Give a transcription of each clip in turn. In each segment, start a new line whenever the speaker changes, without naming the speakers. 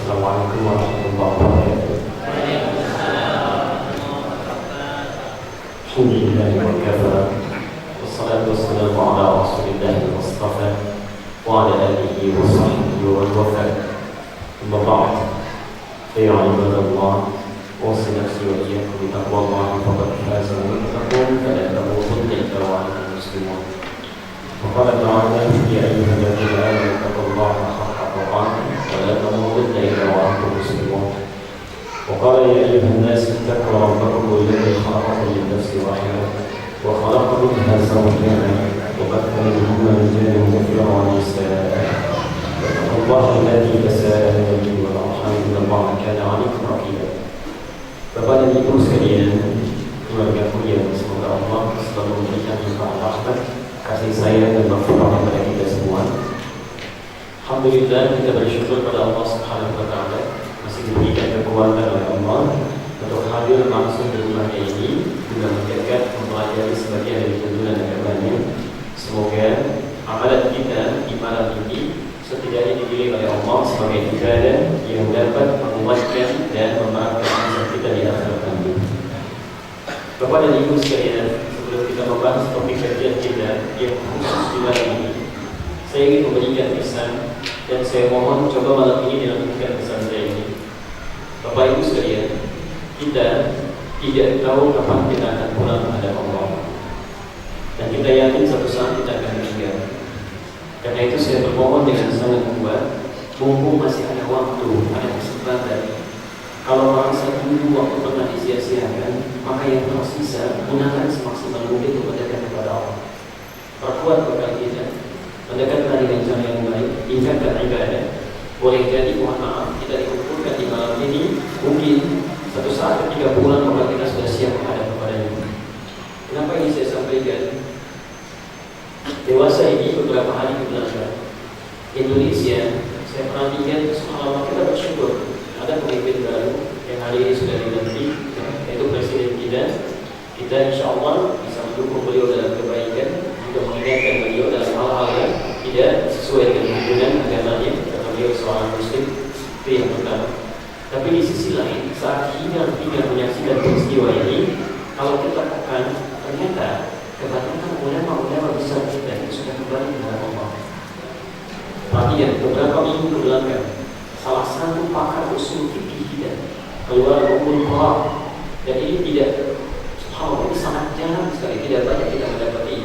Assalamualaikum warahmatullahi wabarakatuh. Alhamdulillahi wa kafa. Wassalatu wassalamu ala rasulillahi mustafa wa ala alihi wa sahbihi wa wafa. Amma ba'd. Ya ibadallah, أوصي نفسي وإياكم بتقوى الله فقد فاز المتقون فلا تموتن إلا وأنتم مسلمون. وقال تعالى: يا أيها الذين آمنوا اتقوا الله حق تقاته ولا تموتن إلا وأنتم مسلمون. وقال: يا أيها الناس اتقوا ربكم الذي خلقكم من نفس واحدة وخلق منها زوجها وبث منهما رجالا كثيرا ونساء واتقوا الله الذي تساءلون به والأرحام إن الله كان عليكم رقيبا. Bapak dan Ibu sekalian, keluarga yang semoga Allah selalu memberikan limpahan rahmat, kasih sayang dan maghfirah kepada kita semua. Alhamdulillah, kita bersyukur pada Allah Subhanahu wa taala masih diberikan kekuatan oleh Allah untuk hadir langsung di rumahnya ini guna menjaga mempelajari sebagian dari tuntunan agamanya. Semoga amalan kita di malam ini setidaknya dipilih oleh Allah sebagai ibadah yang dapat menguatkan dan memaafkan kita di akhirat nanti. Bapak dan Ibu sekalian, sebelum kita membahas topik kajian kita yang khusus di malam ini, saya ingin memberikan pesan dan saya mohon coba malam ini dilanjutkan pesan saya ini. Bapak Ibu sekalian, kita tidak tahu kapan kita akan pulang menghadap Allah, dan kita yakin suatu saat kita akan meninggal. Karena itu saya bermohon dengan sangat kuat, mumpung masih ada waktu, ada kesempatan. Kalau merasa dulu waktu pernah disia-siakan, maka yang tersisa gunakan semaksimal mungkin untuk mendekat kepada Allah. Perkuat bekal kita, mendekatkan dengan cara yang baik, tingkatkan ibadah. Boleh jadi mohon maaf kita dikumpulkan di malam ini, mungkin satu saat ketika pulang maka kita sudah siap menghadap kepadanya. Kenapa ini saya sampaikan? Dewasa ini beberapa hari kebelakang Indonesia, saya perhatikan subhanallah, kita bersyukur ada pemimpin baru yang hari ini sudah dilantik, yaitu Presiden kita. Kita insya Allah bisa mendukung beliau dalam kebaikan, juga mengingatkan beliau dalam hal-hal yang tidak sesuai dengan tuntunan agamanya, karena beliau seorang Muslim. Itu yang pertama. Tapi di sisi lain, saat kita menyaksikan peristiwa ini, kalau kita akan ternyata kebanyakan ulama-ulama besar kita yang sudah kembali kepada Allah. Perhatian, beberapa minggu kebelakang, salah satu pakar usul fikih kita keluar Ummul Qura, dan ini tidak, subhanallah, ini sangat jarang sekali, tidak banyak kita mendapati.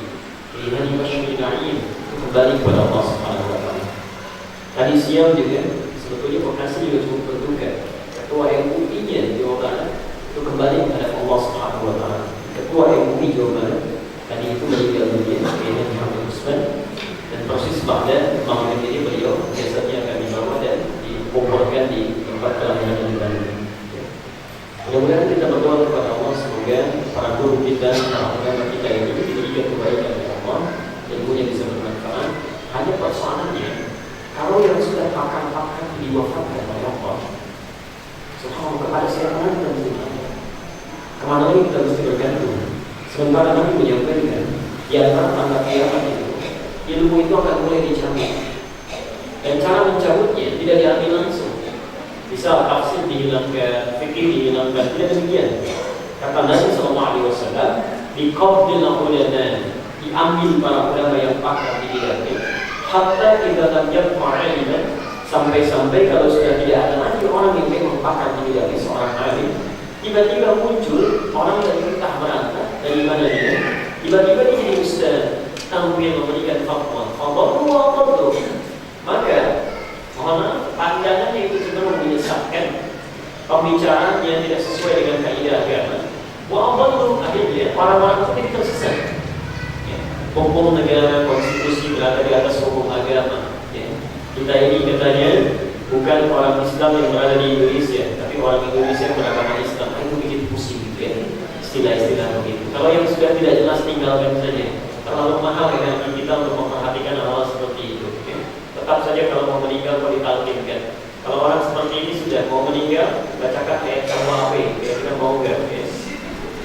Ini Basyurina'in kembali kepada Allah Subhanahu wa taala. Tadi siang juga sebetulnya Bekasi juga cukup berduka. Ketua MUI-nya di Jawa Barat itu kembali kepada Allah Subhanahu wa taala. Ketua MUI Jawa Barat tadi itu meninggal dunia, Kiai Muhammad Usman, dan proses pada malam ini beliau jasadnya akan dibawa dan dikuburkan di tempat kelahiran di Bandung. Mudah-mudahan kita berdoa kepada Allah semoga para guru kita, para ulama kita ini diberikan kebaikan oleh Allah, ilmunya bisa bermanfaat. Hanya persoalannya, kalau yang sudah pakar-pakar diwafatkan oleh Allah, subhanallah, kepada siapa kita mesti kemana lagi kita mesti bergantung? Sementara Nabi menyampaikan di antara tanda kiamat itu, ilmu itu akan mulai dicabut, dan cara mencabutnya tidak diambil langsung. Bisa tafsir dihilangkan, fikih dihilangkan, tidak demikian. Kata Nabi SAW, diqabdil ulama, diambil para ulama yang pakar di bidangnya, hatta kita lam yabqa ilman, sampai-sampai kalau sudah tidak ada lagi orang yang memang pakar di bidangnya, seorang alim, tiba-tiba muncul orang dari entah berantah dari mana dia, tiba-tiba dia jadi ustaz, tampil memberikan fatwa, maka mohon maaf, pandangannya itu cenderung menyesatkan, pembicaraan yang tidak sesuai dengan kaidah agama. Wa'adallu, akhirnya orang-orang itu tersesat. Hukum negara, konstitusi berada di atas hukum agama. Kita ini katanya bukan orang Islam yang berada di Indonesia, tapi orang Indonesia yang beragama Islam. Itu bikin pusing gitu ya, istilah-istilah begitu. Kalau yang sudah tidak jelas tinggalkan saja. Terlalu mahal energi kita untuk memperhatikan hal seperti itu. Tetap saja kalau mau meninggal mau ditalkinkan. Kalau orang seperti ini sudah mau meninggal, bacakan ayat KUHP, kira-kira mau nggak?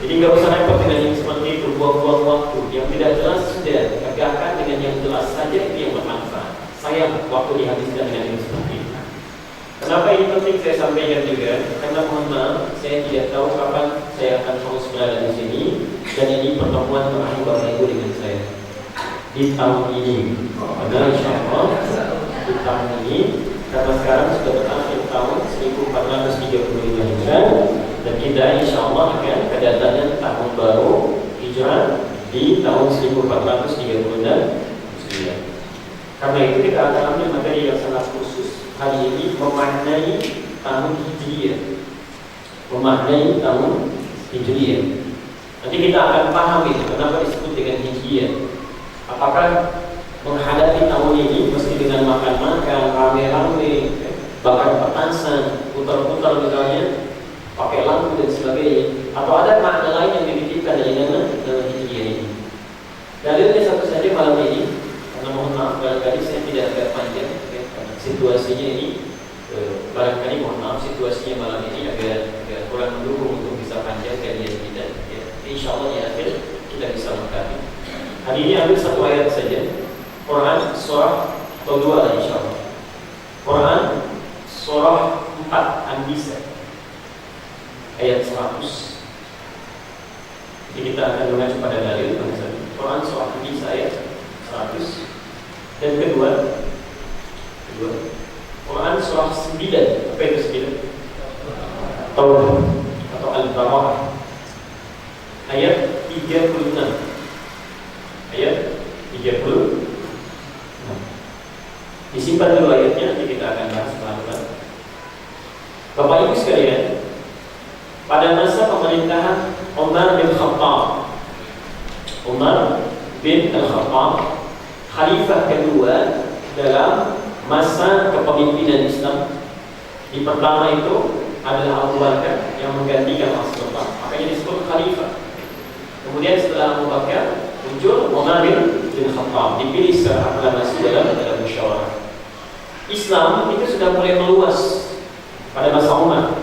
Jadi nggak usah repot dengan yang seperti itu, buang-buang waktu. Yang tidak jelas sudah, tegakkan dengan yang jelas saja, itu yang bermanfaat. Sayang waktu dihabiskan dengan yang seperti itu. Kenapa ini penting saya sampaikan juga? Karena mohon maaf, saya tidak tahu kapan saya akan terus berada di sini, dan ini pertemuan terakhir Bapak Ibu dengan saya di tahun ini. Karena insya Allah di tahun ini, karena sekarang sudah berakhir tahun 1435 Hijrah, dan kita insya Allah akan kedatangan tahun baru Hijrah di tahun 1436. Karena itu kita akan ambil materi yang sangat khusus hari ini, memaknai tahun Hijriah. Memaknai tahun Hijriah. Nanti kita akan pahami kenapa disebut dengan Hijriah. Apakah menghadapi tahun ini mesti dengan makan-makan, rame-rame, bakar petasan, putar-putar misalnya, pakai lampu dan sebagainya, atau ada makna lain yang dititipkan dari nama Hijriah ini? Dalilnya satu saja malam ini. Karena mohon maaf barangkali saya tidak agak panjang ya, karena situasinya ini barangkali mohon maaf situasinya malam ini agak kurang mendukung untuk bisa panjang kajian kita ya. Insya Allah di akhir kita bisa lengkapi. Hari ini ambil satu ayat saja, Quran surah atau dua lah insya Allah. Quran surah 4 An-Nisa ayat 100. Jadi kita akan mengacu pada dalil Quran surah An-Nisa ayat 100. Dan kedua Quran surah 9. Apa itu 9? Taubah atau Al-Baqarah ayat 36. Ayat 36. Disimpan dulu ayatnya, nanti kita akan bahas pelan-pelan. Bapak Ibu sekalian, pada masa pemerintahan Umar bin Khattab, Khalifah kedua dalam masa kepemimpinan Islam. Di pertama itu adalah Abu Bakar yang menggantikan Rasulullah, makanya disebut Khalifah. Kemudian setelah Abu Bakar muncul Umar bin Khattab, dipilih secara aklamasi dalam musyawarah. Islam itu sudah mulai meluas pada masa Umar.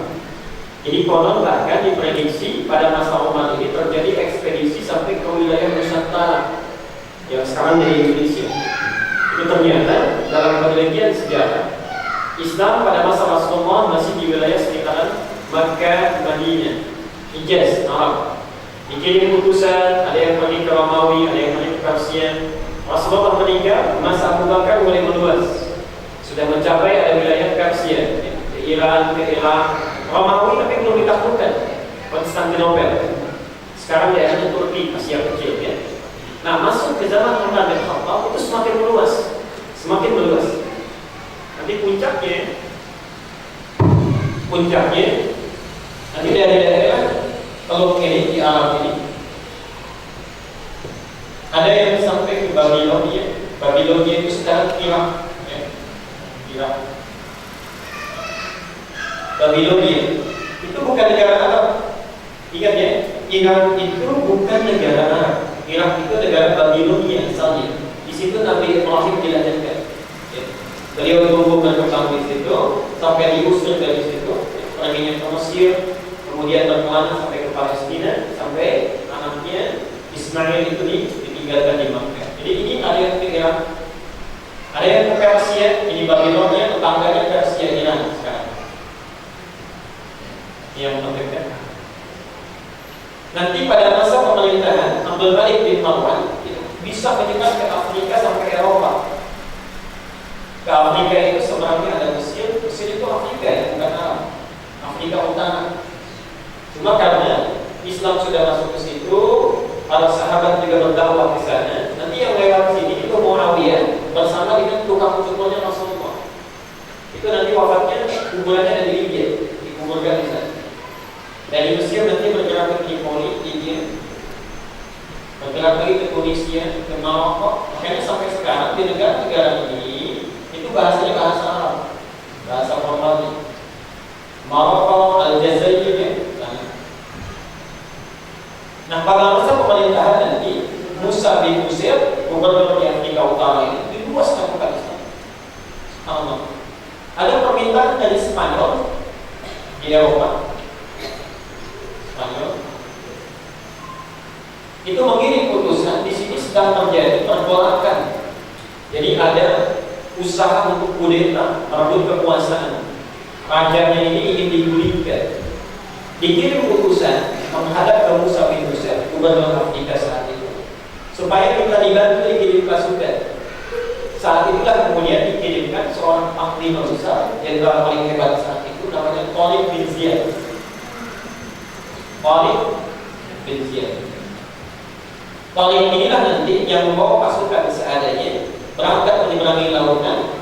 Jadi konon bahkan diprediksi pada masa Umar ini terjadi ekspedisi sampai ke wilayah Nusantara yang sekarang dari Indonesia. Itu ternyata dalam penelitian sejarah Islam pada masa Rasulullah masih di wilayah sekitaran Makkah, Madinah, Hijaz, Arab. Dikirim utusan, ada yang pergi ke Romawi, ada yang pergi ke Persia. Rasulullah meninggal, masa Abu Bakar mulai meluas, sudah mencapai ada wilayah Persia, Iran, ke Irak, Romawi tapi belum ditaklukkan, Konstantinopel. Sekarang daerahnya Turki, Asia kecil ya. Nah, masuk ke zaman Umar bin Khattab itu semakin meluas. Nanti puncaknya nanti dari daerah Teluk ini di Arab ini ada yang sampai ke Babilonia. Babilonia itu sekarang Irak ya. Irak. Babilonia itu bukan negara Arab. Ingat ya, Irak itu bukan negara Arab. Irak itu negara Babilonia misalnya. Di situ Nabi Ibrahim dilahirkan. Ya. Beliau tumbuh berkembang di situ sampai diusir dari situ. Perginya ke Mesir, kemudian berkelana sampai ke Palestina, sampai anaknya Ismail itu ditinggalkan di Makkah. Jadi ini ada yang ke Irak, ada yang ke Persia, ini Babilonia, tetangganya Persia Iran sekarang. Yang menentukan. Nanti pada masa pemerintahan Abdul Malik bin Marwan bisa menyebar ke Afrika sampai Eropa. Ke Afrika itu sebenarnya ada Mesir itu Afrika ya, bukan Arab. Afrika Utara. Cuma karena Islam sudah masuk ke situ, para sahabat juga berdakwah ke sana. Nanti yang lewat sini itu Muawiyah bersama dengan tukang cukurnya Rasulullah. Itu nanti wafatnya kuburannya ada di Libya, dikuburkan di sana. Dari Mesir nanti bergerak ke Tripoli, Libya, bergerak lagi ke Tunisia, ke Maroko. Makanya sampai sekarang di negara-negara ini itu bahasanya bahasa Arab, bahasa formalnya. Maroko, Aljazair ya. Nah, pada masa pemerintahan nanti Musa bin Uzair, gubernur di Afrika Utara ini diluas cakupan Islam. Ada permintaan dari Spanyol di Eropa. Itu mengirim putusan, di sini sedang terjadi pergolakan. Jadi ada usaha untuk kudeta, merebut kekuasaan.
rajanya ini ingin digulingkan. Dikirim utusan menghadap ke Musa bin Musa, gubernur Afrika saat itu, supaya kita dibantu dikirim pasukan. Saat itulah kemudian dikirimkan seorang panglima besar yang paling hebat saat itu, namanya Khalid bin Ziyad. Khalid bin Ziyad. Khalid inilah nanti yang membawa pasukan seadanya berangkat menyeberangi lautan,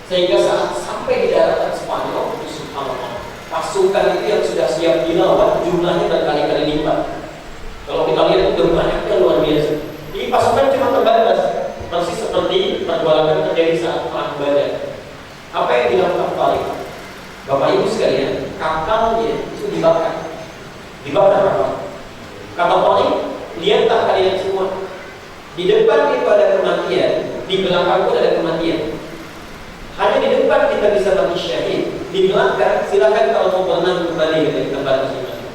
sehingga saat sampai di daratan Spanyol, subhanallah, pasukan itu yang sudah siap dilawan jumlahnya berkali-kali lipat. Kalau kita lihat itu banyaknya luar biasa. Ini pasukan cuma terbatas, persis seperti pergolakan terjadi saat perang Badar. Apa yang dilakukan Khalid? Bapak Ibu sekalian, kapalnya itu dibakar. Dibakar apa? Kata Khalid, lihat tak kalian semua, di depan itu ada kematian, di belakang pun ada kematian. Hanya di depan kita bisa mati syahid, di belakang silakan kalau mau berenang kembali ke tempat masing-masing.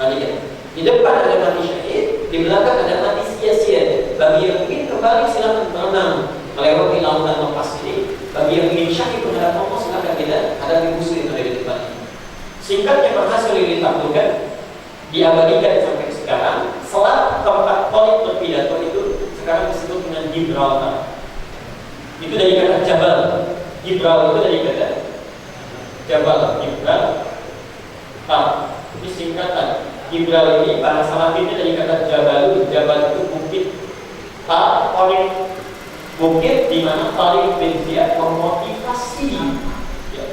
Perhatikan, di depan ada mati syahid, di belakang ada mati sia-sia. Bagi yang ingin kembali silakan berenang melewati lautan lepas ini. Bagi yang ingin syahid menghadap Allah silakan kita hadapi musuh yang ada di depan. Singkatnya berhasil ditaklukkan, diabadikan sampai sekarang. Selat tempat Khalid berpidato itu sekarang disebut dengan Gibraltar. Itu dari kata Jabal. Gibral itu dari kata Jabal. Gibraltar ini singkatan. Gibral ini bahasa Latinnya dari kata Jabal. Jabal itu bukit. Khalid, bukit di mana Khalid bin Ziyad memotivasi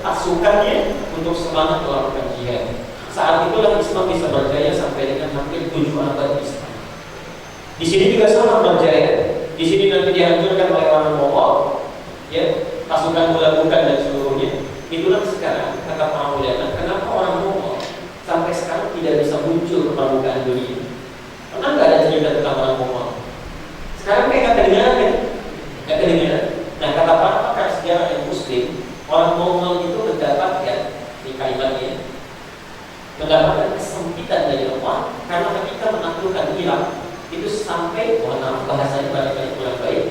pasukannya untuk semangat melakukan jihad. Saat itulah Islam bisa berjaya sampai dengan hampir 7 abad Islam. Di sini juga sama berjaya. Di sini nanti dihancurkan oleh orang Mongol, ya, pasukan melakukan dan seluruhnya. Itulah sekarang kata para ulama, kenapa orang Mongol sampai sekarang tidak bisa muncul ke permukaan dunia? Pernah nggak ada cerita tentang orang Mongol? Sekarang kayak nggak kedengaran kan? Nggak kedengaran. Nah, kata para pakar sejarah yang Muslim, orang Mongol itu mendapatkan di kalimatnya, mendapatkan kesempitan dari Allah karena ketika menaklukkan Irak itu sampai, mohon maaf bahasanya barangkali kurang baik,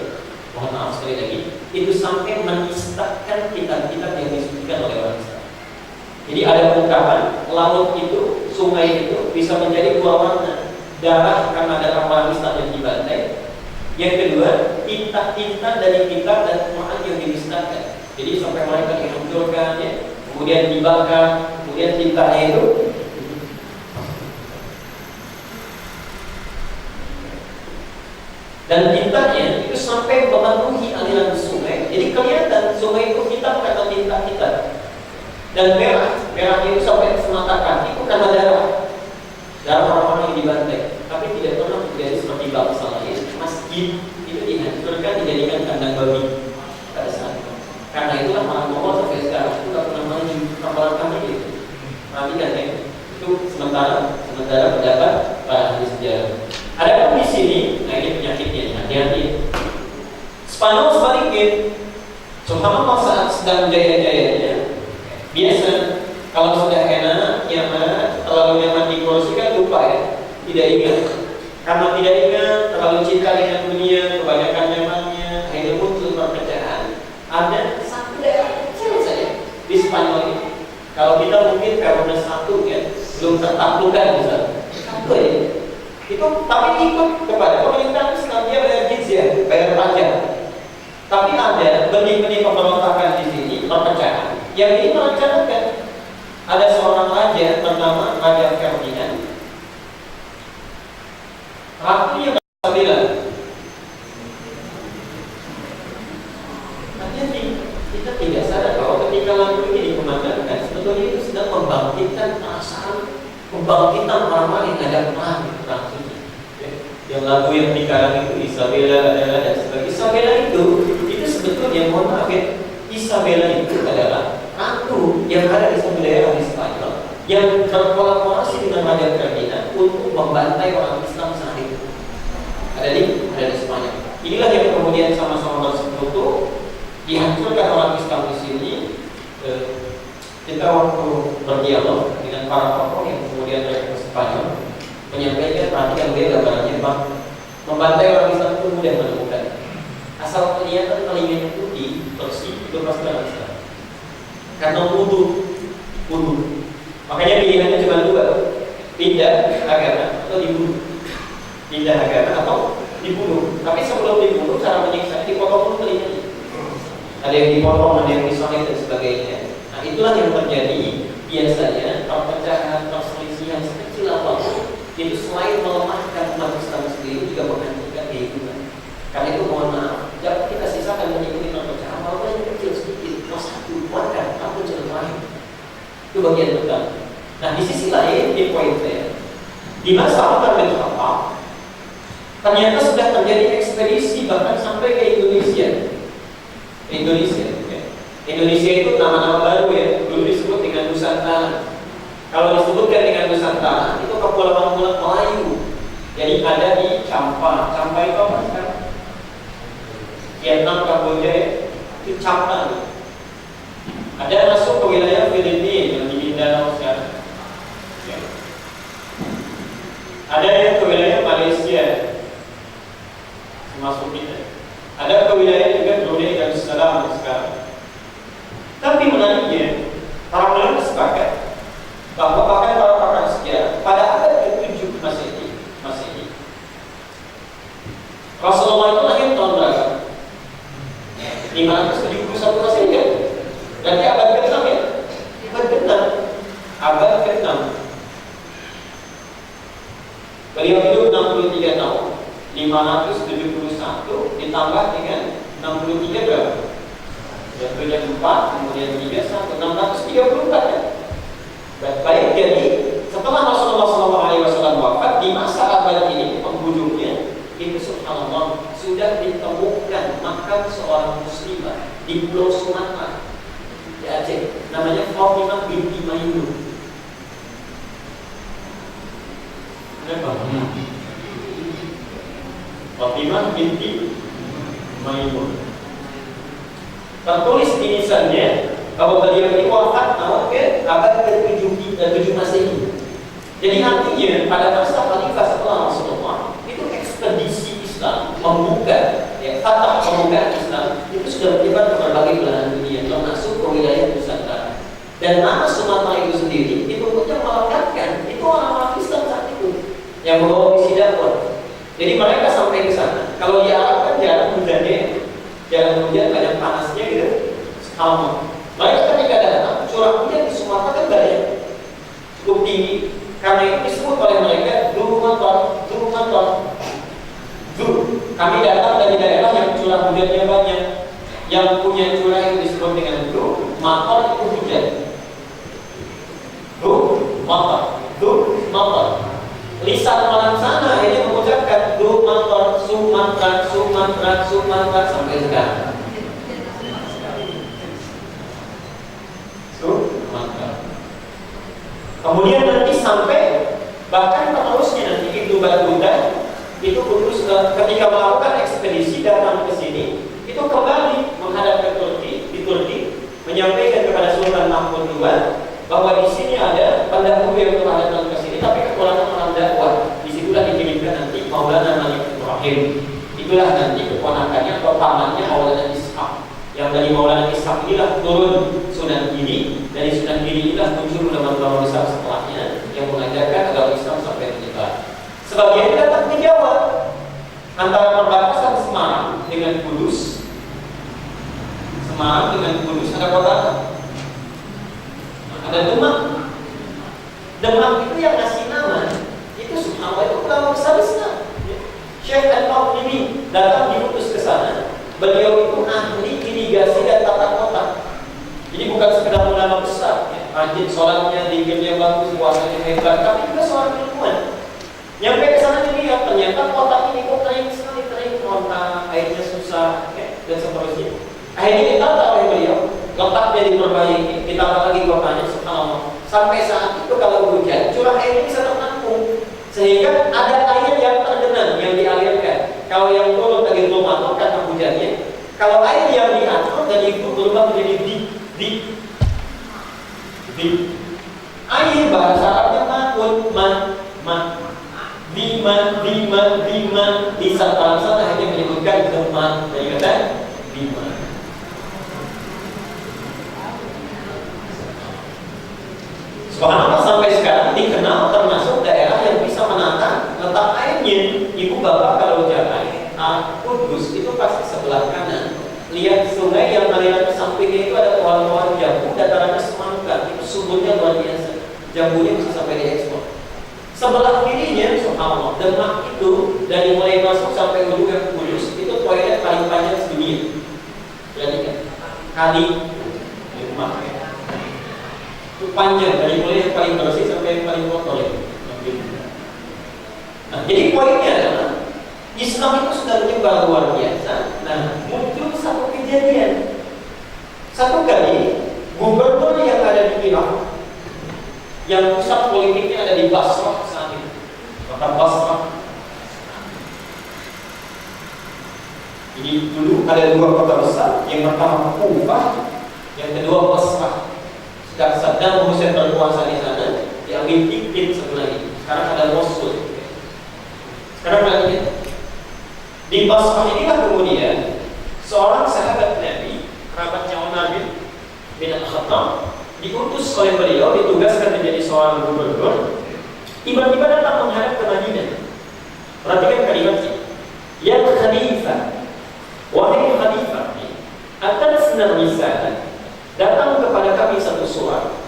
mohon maaf sekali lagi, itu sampai menistakan kitab-kitab yang disucikan oleh orang Islam. Jadi ada ungkapan laut itu, sungai itu bisa menjadi 2 warna, darah karena ada orang Islam yang dibantai. Yang kedua, tinta-tinta dari kitab dan Quran yang dinistakan. Jadi sampai mereka dihancurkan, ya, kemudian dibakar, kemudian tintanya itu dan tintanya itu sampai memenuhi aliran sungai. Jadi kelihatan sungai itu hitam karena tinta. Dan merahnya itu sampai semata kaki itu karena darah orang-orang yang dibantai. Tapi tidak pernah terjadi seperti bangsa lain. Masjid itu dihancurkan, dijadikan kandang babi pada saat itu. Karena itulah orang Mongol sampai sekarang itu tidak pernah maju perang kami gitu. Perhatikan ya, itu sementara pendapat para ahli sejarah. Ada pun di sini, nah ini penyakitnya, hati-hati. Spanyol sebaliknya, subhanallah saat sedang jaya-jayanya, biasa kalau sudah enak, nyaman, terlalu nyaman di kursi kan lupa ya, tidak ingat. Karena tidak ingat, terlalu cinta dengan dunia, kebanyakan nyamannya, akhirnya muncul perpecahan. Ada satu daerah kecil saja di Spanyol ini. Kalau kita mungkin karena satu ya, belum tertaklukkan misalnya, satu ya. Itu tapi ikut kepada pemerintah Islam, dia bayar jizyah, bayar pajak. Tapi ada benih-benih pemberontakan di sini, perpecahan. Yang ini merencanakan ada seorang raja bernama Raja Ferdinand. Ratunya Isabella. Hati-hati, kita tidak sadar bahwa ketika lagu ini dikumandangkan, sebetulnya itu sedang membangkitkan perasaan, kebangkitan orang-orang yang ada perang suci. Yang lagu yang dikarang itu Isabella adalah dan sebagainya. Isabella itu sebetulnya, mohon maaf ya, Isabella itu adalah ratu yang ada di satu daerah di Spanyol yang berkolaborasi dengan Raja Ferdinand untuk membantai orang Islam saat itu. Ada di Spanyol. Inilah yang kemudian sama-sama bersekutu, dihancurkan orang Islam di sini. Kita waktu berdialog dengan para tokoh yang kemudian mereka ke Spanyol, menyampaikan perhatian dia gambarannya bang, membantai orang Islam itu mudah menemukan. Asal kelihatan telinganya putih, bersih, itu pasti orang Islam. Karena wudhu, dibunuh. Makanya pilihannya cuma dua, pindah agama atau dibunuh. Pindah agama atau dibunuh. Tapi sebelum dibunuh, cara menyiksa dipotong dulu telinganya. Ada yang dipotong, ada yang disalib dan sebagainya. Nah, itulah yang terjadi biasanya perpecahan, perselisihan sekecil apapun itu selain melemahkan umat Islam sendiri juga menghancurkan kehidupan. Karena itu mohon maaf, jangan kita sisakan mengikuti perpecahan walaupun yang kecil sedikit, satu, kuatkan, apapun jalan lain. Itu bagian pertama. Nah, di sisi lain, di poin saya, di masa Umar bin Khattab, ternyata sudah terjadi ekspedisi bahkan sampai ke Indonesia. Indonesia itu nama-nama baru ya, dulu disebut dengan Nusantara. Kalau disebutkan dengan Nusantara, itu kepulauan-kepulauan Melayu. Jadi ada di Champa. Champa itu apa sekarang? Vietnam, Kamboja, itu Champa. Ada masuk ke wilayah Filipina yang di Mindanao sekarang. Ya. Ada yang ke wilayah Malaysia, termasuk kita. Ada ke wilayah juga Brunei Darussalam sekarang. Tapi menariknya, para ulama sepakat bahwa bahkan para pakar sejarah pada abad ke-7 Masehi, Rasulullah itu lahir tahun berapa? 571 Masehi kan? Berarti abad ke-6 ya? Abad ke-6. Beliau hidup 63 tahun. 571 ditambah dengan 63 berapa? Yang 4, kemudian 31, 634 ya? Baik, jadi setelah Rasulullah SAW wafat, di masa abad ini penghujungnya itu subhanallah sudah ditemukan makam seorang muslimah di Pulau Sumatera di Aceh, namanya Fatimah binti Maimun. Kenapa? Fatimah binti Maimun. Tertulis inisannya bahwa beliau ini wafat tahun ke abad ke-7 Masehi. Jadi artinya pada masa khalifah setelah Rasulullah itu ekspedisi Islam membuka, ya, fatah pembukaan Islam itu sudah menyebar ke berbagai belahan dunia, termasuk ke wilayah Nusantara. Dan nama Sumatera itu sendiri itu untuk melekatkan itu orang-orang Islam saat itu yang membawa misi dakwah. Jadi mereka sampai ke sana. Kalau di Arab kan jarang hujannya, jarang hujan, banyak panasnya gitu. Sama. Mereka ketika datang, curah hujan di Sumatera kan banyak, cukup tinggi. Karena itu disebut oleh mereka Dumator. Kami datang dari daerah yang curah hujannya banyak, yang punya curah yang disebut dengan Dumator itu hujan. Dumator. Lisan orang sana ini mengucapkan Dumator, Sumatera sampai sekarang. Kemudian nanti sampai bahkan penerusnya nanti itu Batuta itu kudus ketika melakukan ekspedisi datang ke sini itu kembali menghadap ke Turki menyampaikan kepada Sultan Mahmud II bahwa di sini ada pendahulu yang telah datang ke sini tapi kekurangan orang dakwah. Disitulah dikirimkan nanti Maulana Malik Ibrahim. Itulah nanti keponakannya atau pamannya Maulana Ishaq. Yang dari Maulana Ishaq inilah turun Sunan Giri. Dari Sunan Giri inilah muncul ulama-ulama besar setelahnya yang mengajarkan agama Islam sampai menyebar. Sebagian datang ke Jawa, antara perbatasan Semarang dengan Kudus. Ada kota, ada Demak. Demak itu yang ngasih nama itu subhanallah itu ulama besar Islam. Syekh Al-Muqtimi datang diutus ke sana. Beliau itu ahli irigasi dan tata kota. Jadi bukan sekedar ulama besar, ya. Rajin sholatnya, zikirnya bagus, puasanya hebat, tapi juga seorang ilmuwan. Nyampe ke sana dilihat ternyata kota ini kok kering sekali, kering, rontak, airnya susah, ya, dan seterusnya. Akhirnya ditata oleh beliau, letaknya diperbaiki, ditata lagi kotanya, subhanallah. Sampai saat itu kalau hujan, curah airnya bisa tertampung, sehingga ada air yang tergenang yang dialirkan. Kalau yang turun dari rumah karena hujannya, kalau air yang diatur dan itu berubah menjadi di air bahasa Arabnya di sana hanya menyebutkan teman dari kata Subhanallah, sampai sekarang dikenal termasuk daerah yang bisa menata letak airnya. Ibu bapak kalau jalan Kudus itu pasti sebelah kanan lihat sungai yang aliran ke sampingnya itu ada pohon-pohon jambu, datarannya semangka, itu suburnya luar biasa, jambunya bisa sampai diekspor. Sebelah kirinya, subhanallah, Demak itu dari mulai masuk sampai ujung yang Kudus itu toilet paling panjang sedunia. Jadi kan kali Demak itu panjang dari mulai yang paling bersih sampai yang paling kotor ya. Nah, jadi poinnya adalah Islam itu sudah menyebar luar biasa. Nah, muncul satu kejadian. Satu kali gubernur yang ada di Irak, yang pusat politiknya ada di Basrah saat itu, kota Basrah. Jadi dulu ada dua kota besar, yang pertama Kufah, yang kedua Basrah. Sejak Saddam Hussein berkuasa di sana, diambil Tikrit satu lagi. Sekarang ada Mosul. Sekarang lagi di Basrah inilah kemudian seorang sahabat Nabi, kerabatnya Umar bin Al-Khattab, diutus oleh beliau, ditugaskan menjadi seorang gubernur. Tiba-tiba datang menghadap ke Madinah. Perhatikan kalimatnya. Ya Khalifah, wahai Khalifah, atasna risalah, datang kepada kami satu surat,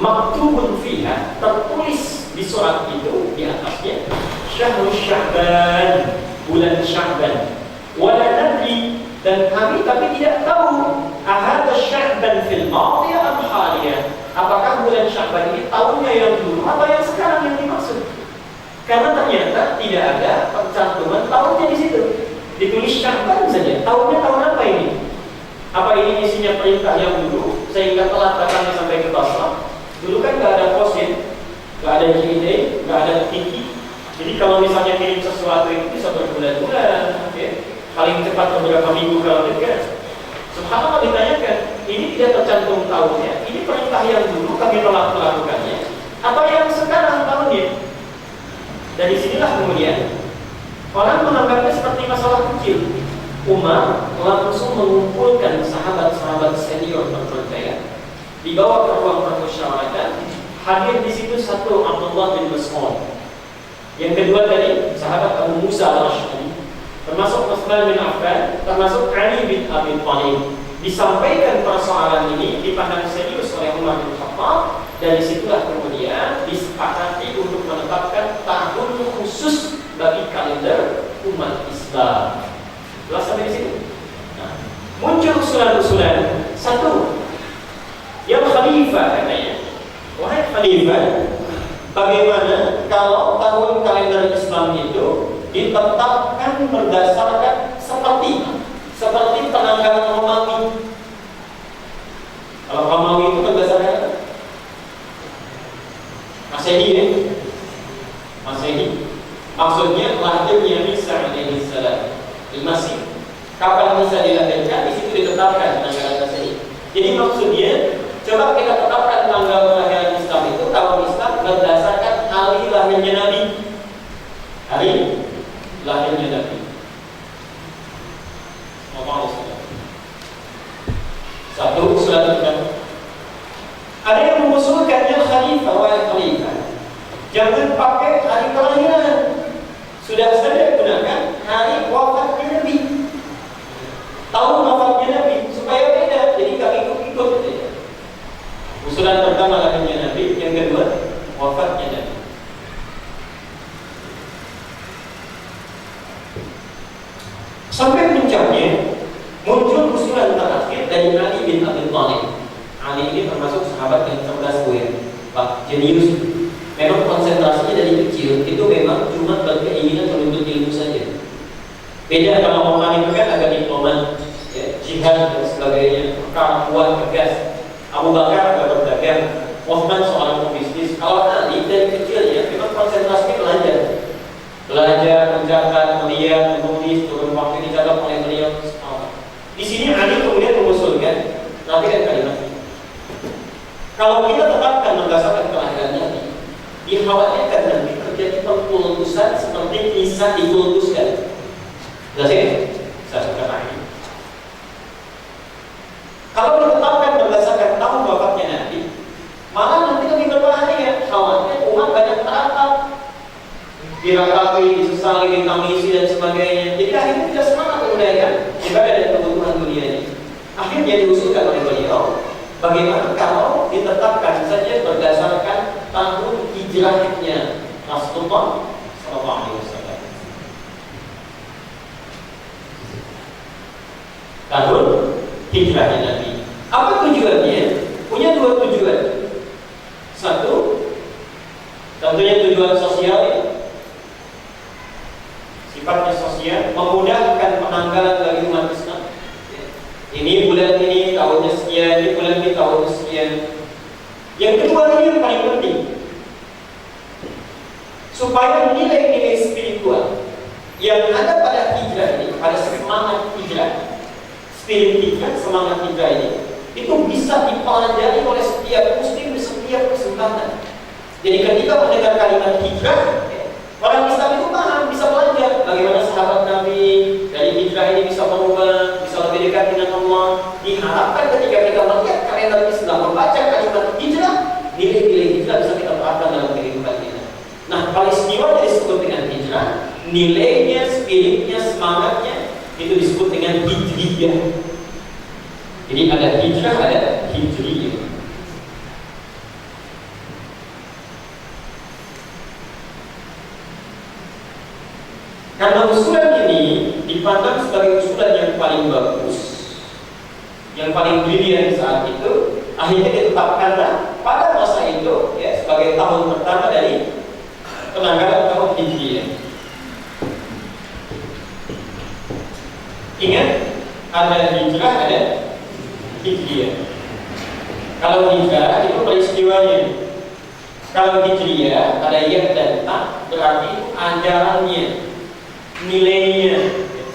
maktubun fiha, tertulis di surat itu di atasnya, Syahrul Sya'ban, bulan Sya'ban, wala nadri, dan kami tapi tidak tahu ahad Sya'ban fil madiyah am haliyah, apakah bulan Sya'ban ini tahunnya yang dulu atau yang sekarang yang dimaksud. Karena ternyata tidak ada pencantuman tahunnya di situ. Ditulis Sya'ban saja. Tahunnya tahun apa ini? Apa ini isinya perintah yang dulu sehingga telat datangnya sampai ke Basrah? Dulu kan nggak ada posin, nggak ada GID, nggak ada tiki. Jadi kalau misalnya kirim sesuatu itu bisa berbulan-bulan, paling cepat beberapa minggu kalau tidak. Subhanallah, ditanyakan, ini tidak tercantum tahunnya, ini perintah yang dulu kami telah melakukannya, apa yang sekarang tahunnya? Dari sinilah kemudian orang menganggapnya seperti masalah kecil. Umar langsung mengumpulkan sahabat-sahabat senior terpercaya, dibawa ke ruang permusyawaratan. Hadir di situ satu Abdullah bin Mas'ud. Yang kedua tadi sahabat Abu Musa al-Ash'ari, termasuk Utsman bin Affan, termasuk Ali bin Abi Thalib. Disampaikan persoalan ini dipandang serius oleh Umar bin Khattab. Dari situlah kemudian disepakati untuk menetapkan tahun khusus bagi kalender umat Islam. Jelas sampai di situ. Nah, muncul usulan-usulan. Satu, yang Khalifah katanya, wahai Khalifah, bagaimana kalau tahun kalender Islam itu ditetapkan berdasarkan seperti penanggalan Romawi? Kalau Romawi itu berdasarkan Masehi ya? Masehi. Maksudnya lahirnya Isa alaihi salam di Mesir. Kapan Isa dilahirkan, di situ ditetapkan penanggalan Masehi. Jadi maksudnya, coba kita tetapkan tanggal kelahiran Islam itu, tahun Islam berdasarkan hari lahirnya Nabi. Hari lahirnya Nabi. Satu usulan pertama. Ada yang mengusulkannya Khalifah, wahai Khalifah, jangan pakai hari kelahiran, sudah saja gunakan hari wafatnya Nabi, tahun wafatnya Nabi, supaya beda. Jadi kami ikut-ikut. Usulan pertama lahirnya Nabi, yang kedua wafatnya Nabi. Sampai puncaknya muncul usulan terakhir dari Ali bin Abi Thalib. Ali ini termasuk sahabat yang cerdas Pak, jenius. Memang konsentrasinya dari kecil itu memang cuma berkeinginan menuntut ilmu saja. Beda kalau Umar itu kan agak diplomat, ya, jihad dan sebagainya, perkara kuat tegas. Abu Bakar agak berdagang, Utsman seorang pebisnis. Kalau Ali dari kecil ya memang konsentrasinya belajar, mencatat, melihat, menulis, turun waktu dicatat oleh beliau. Di sini Ali kemudian mengusulkan, perhatikan kalimatnya. Kalau kita tetapkan berdasarkan kelahiran Nabi, dikhawatirkan nanti terjadi pengkultusan seperti Isa dikultuskan. Jelas ya? Saya kata ini. Kalau ditetapkan berdasarkan tahun wafatnya Nabi, malah nanti lebih berbahaya. diratapi, disesali, ditamisi dan sebagainya. Jadi akhirnya tidak semangat menunaikan ibadah dan kebutuhan dunia ini. Akhirnya diusulkan oleh beliau, bagaimana kalau ditetapkan saja berdasarkan tahun hijrahnya Rasulullah Sallallahu Alaihi Wasallam. Tahun hijrahnya Nabi. Apa tujuannya? Punya dua tujuan. Satu, tentunya tujuan sosial ya. Sifatnya sosial, memudahkan penanggalan bagi umat Islam. Ini bulan ini tahunnya sekian, ini bulan ini tahunnya sekian. Yang kedua ini yang paling penting, supaya nilai-nilai spiritual yang ada pada hijrah ini, pada semangat hijrah, spirit hijrah, semangat hijrah ini, itu bisa dipelajari oleh setiap muslim di setiap kesempatan. Jadi ketika mendengar kalimat hijrah, orang Islam itu paham, bisa belajar bagaimana sahabat Nabi dari hijrah ini bisa berubah, bisa lebih dekat dengan Allah. Diharapkan ketika kita melihat kalender Islam, membaca kalimat hijrah, nilai-nilai hijrah bisa kita terapkan dalam kehidupan kita. Nah, paling istimewa disebut dengan hijrah, nilainya, spiritnya, semangatnya itu disebut dengan hijriyah. Jadi ada hijrah, ada hijriyah. Karena usulan ini dipandang sebagai usulan yang paling bagus, yang paling brilian saat itu, akhirnya ditetapkanlah pada masa itu ya sebagai tahun pertama dari penanggalan tahun Hijriah. Ingat, ada hijrah, ada hijriah. Kalau hijrah itu peristiwanya. Kalau hijriah ada yang dan tak, berarti ajarannya, nilainya,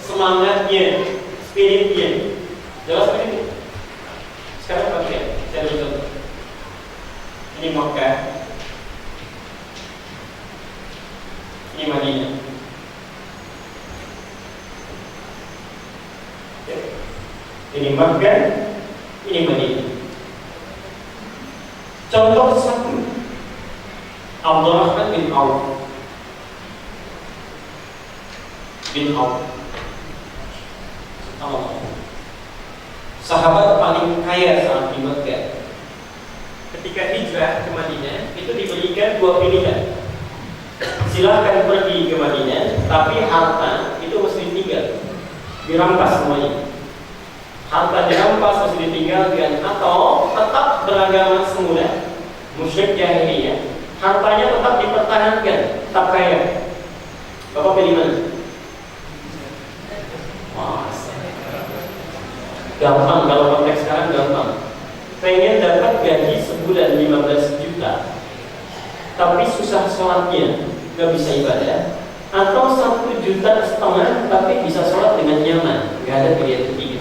semangatnya, spiritnya. Jelas ini? Sekarang pakai, saya beri contoh. Ini Makkah, ini Madinah. Ini Makkah, ini Madinah. Contoh satu, Abdurrahman bin Auf. Sahabat paling kaya saat di Makkah. Ketika hijrah ke Madinah, itu diberikan dua pilihan. Silahkan pergi ke Madinah, tapi harta itu mesti ditinggal, dirampas semuanya. Harta dirampas mesti ditinggalkan, atau tetap beragama semula, musyrik jahiliyah. Hartanya tetap dipertahankan, tetap kaya. Bapak pilih mana? Gampang, kalau konteks sekarang gampang. Pengen dapat gaji sebulan 15 juta, tapi susah sholatnya, gak bisa ibadah. Atau 1,5 juta, tapi bisa sholat dengan nyaman, gak ada pilihan ketiga.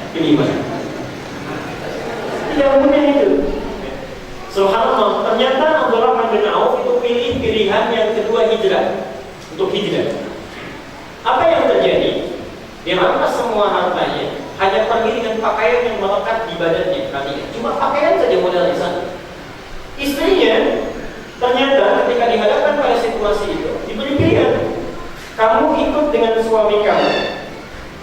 Pilih mana? Tidak mudah itu. Subhanallah, ternyata Abdurrahman bin Auf itu pilih pilihan yang kedua, hijrah. Untuk hijrah, apa yang terjadi? Dirampas semua hartanya, hanya pergi dengan pakaian yang melekat di badannya. Cuma pakaian saja modal di sana. Istrinya ternyata ketika dihadapkan pada situasi itu diberi pilihan, kamu ikut dengan suami kamu,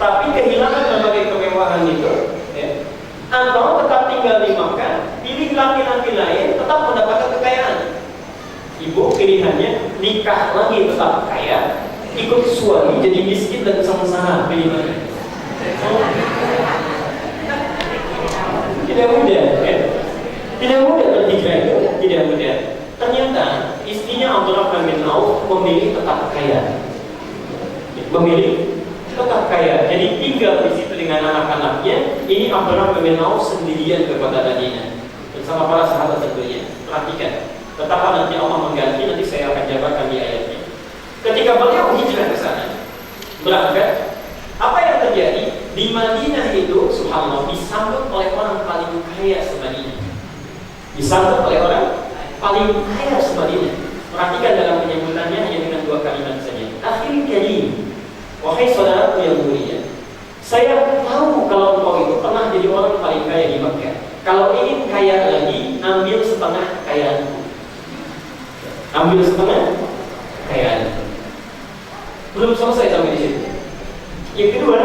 tapi kehilangan berbagai kemewahan itu, ya. Atau tetap tinggal di Makkah, pilih laki-laki lain, tetap mendapatkan kekayaan. Ibu pilihannya nikah lagi tetap kaya, ikut suami jadi miskin dan sama-sama. Pilih mana? Tidak mudah, kan? Tidak mudah berhijrah itu, tidak mudah. Ternyata istrinya Abdurrahman bin Auf memilih tetap kaya, memilih tetap kaya. Jadi tinggal di situ dengan anak-anaknya. Ini Abdurrahman bin Auf sendirian ke kota Madinah bersama para sahabat tentunya. Perhatikan, betapa nanti Allah mengganti, nanti saya akan jabarkan di ayatnya. Ketika beliau hijrah ke sana, berangkat, apa yang terjadi? Di Madinah itu, subhanallah, disambut oleh orang paling kaya se-Madinah. Disambut oleh orang paling kaya se-Madinah. Perhatikan dalam penyambutannya hanya dengan dua kalimat saja. Akhil karim, wahai saudaraku yang mulia, saya tahu kalau engkau itu pernah jadi orang paling kaya di Makkah. Kalau ingin kaya lagi, ambil setengah kekayaanku. Ambil setengah
Belum selesai sampai di situ. Yang kedua,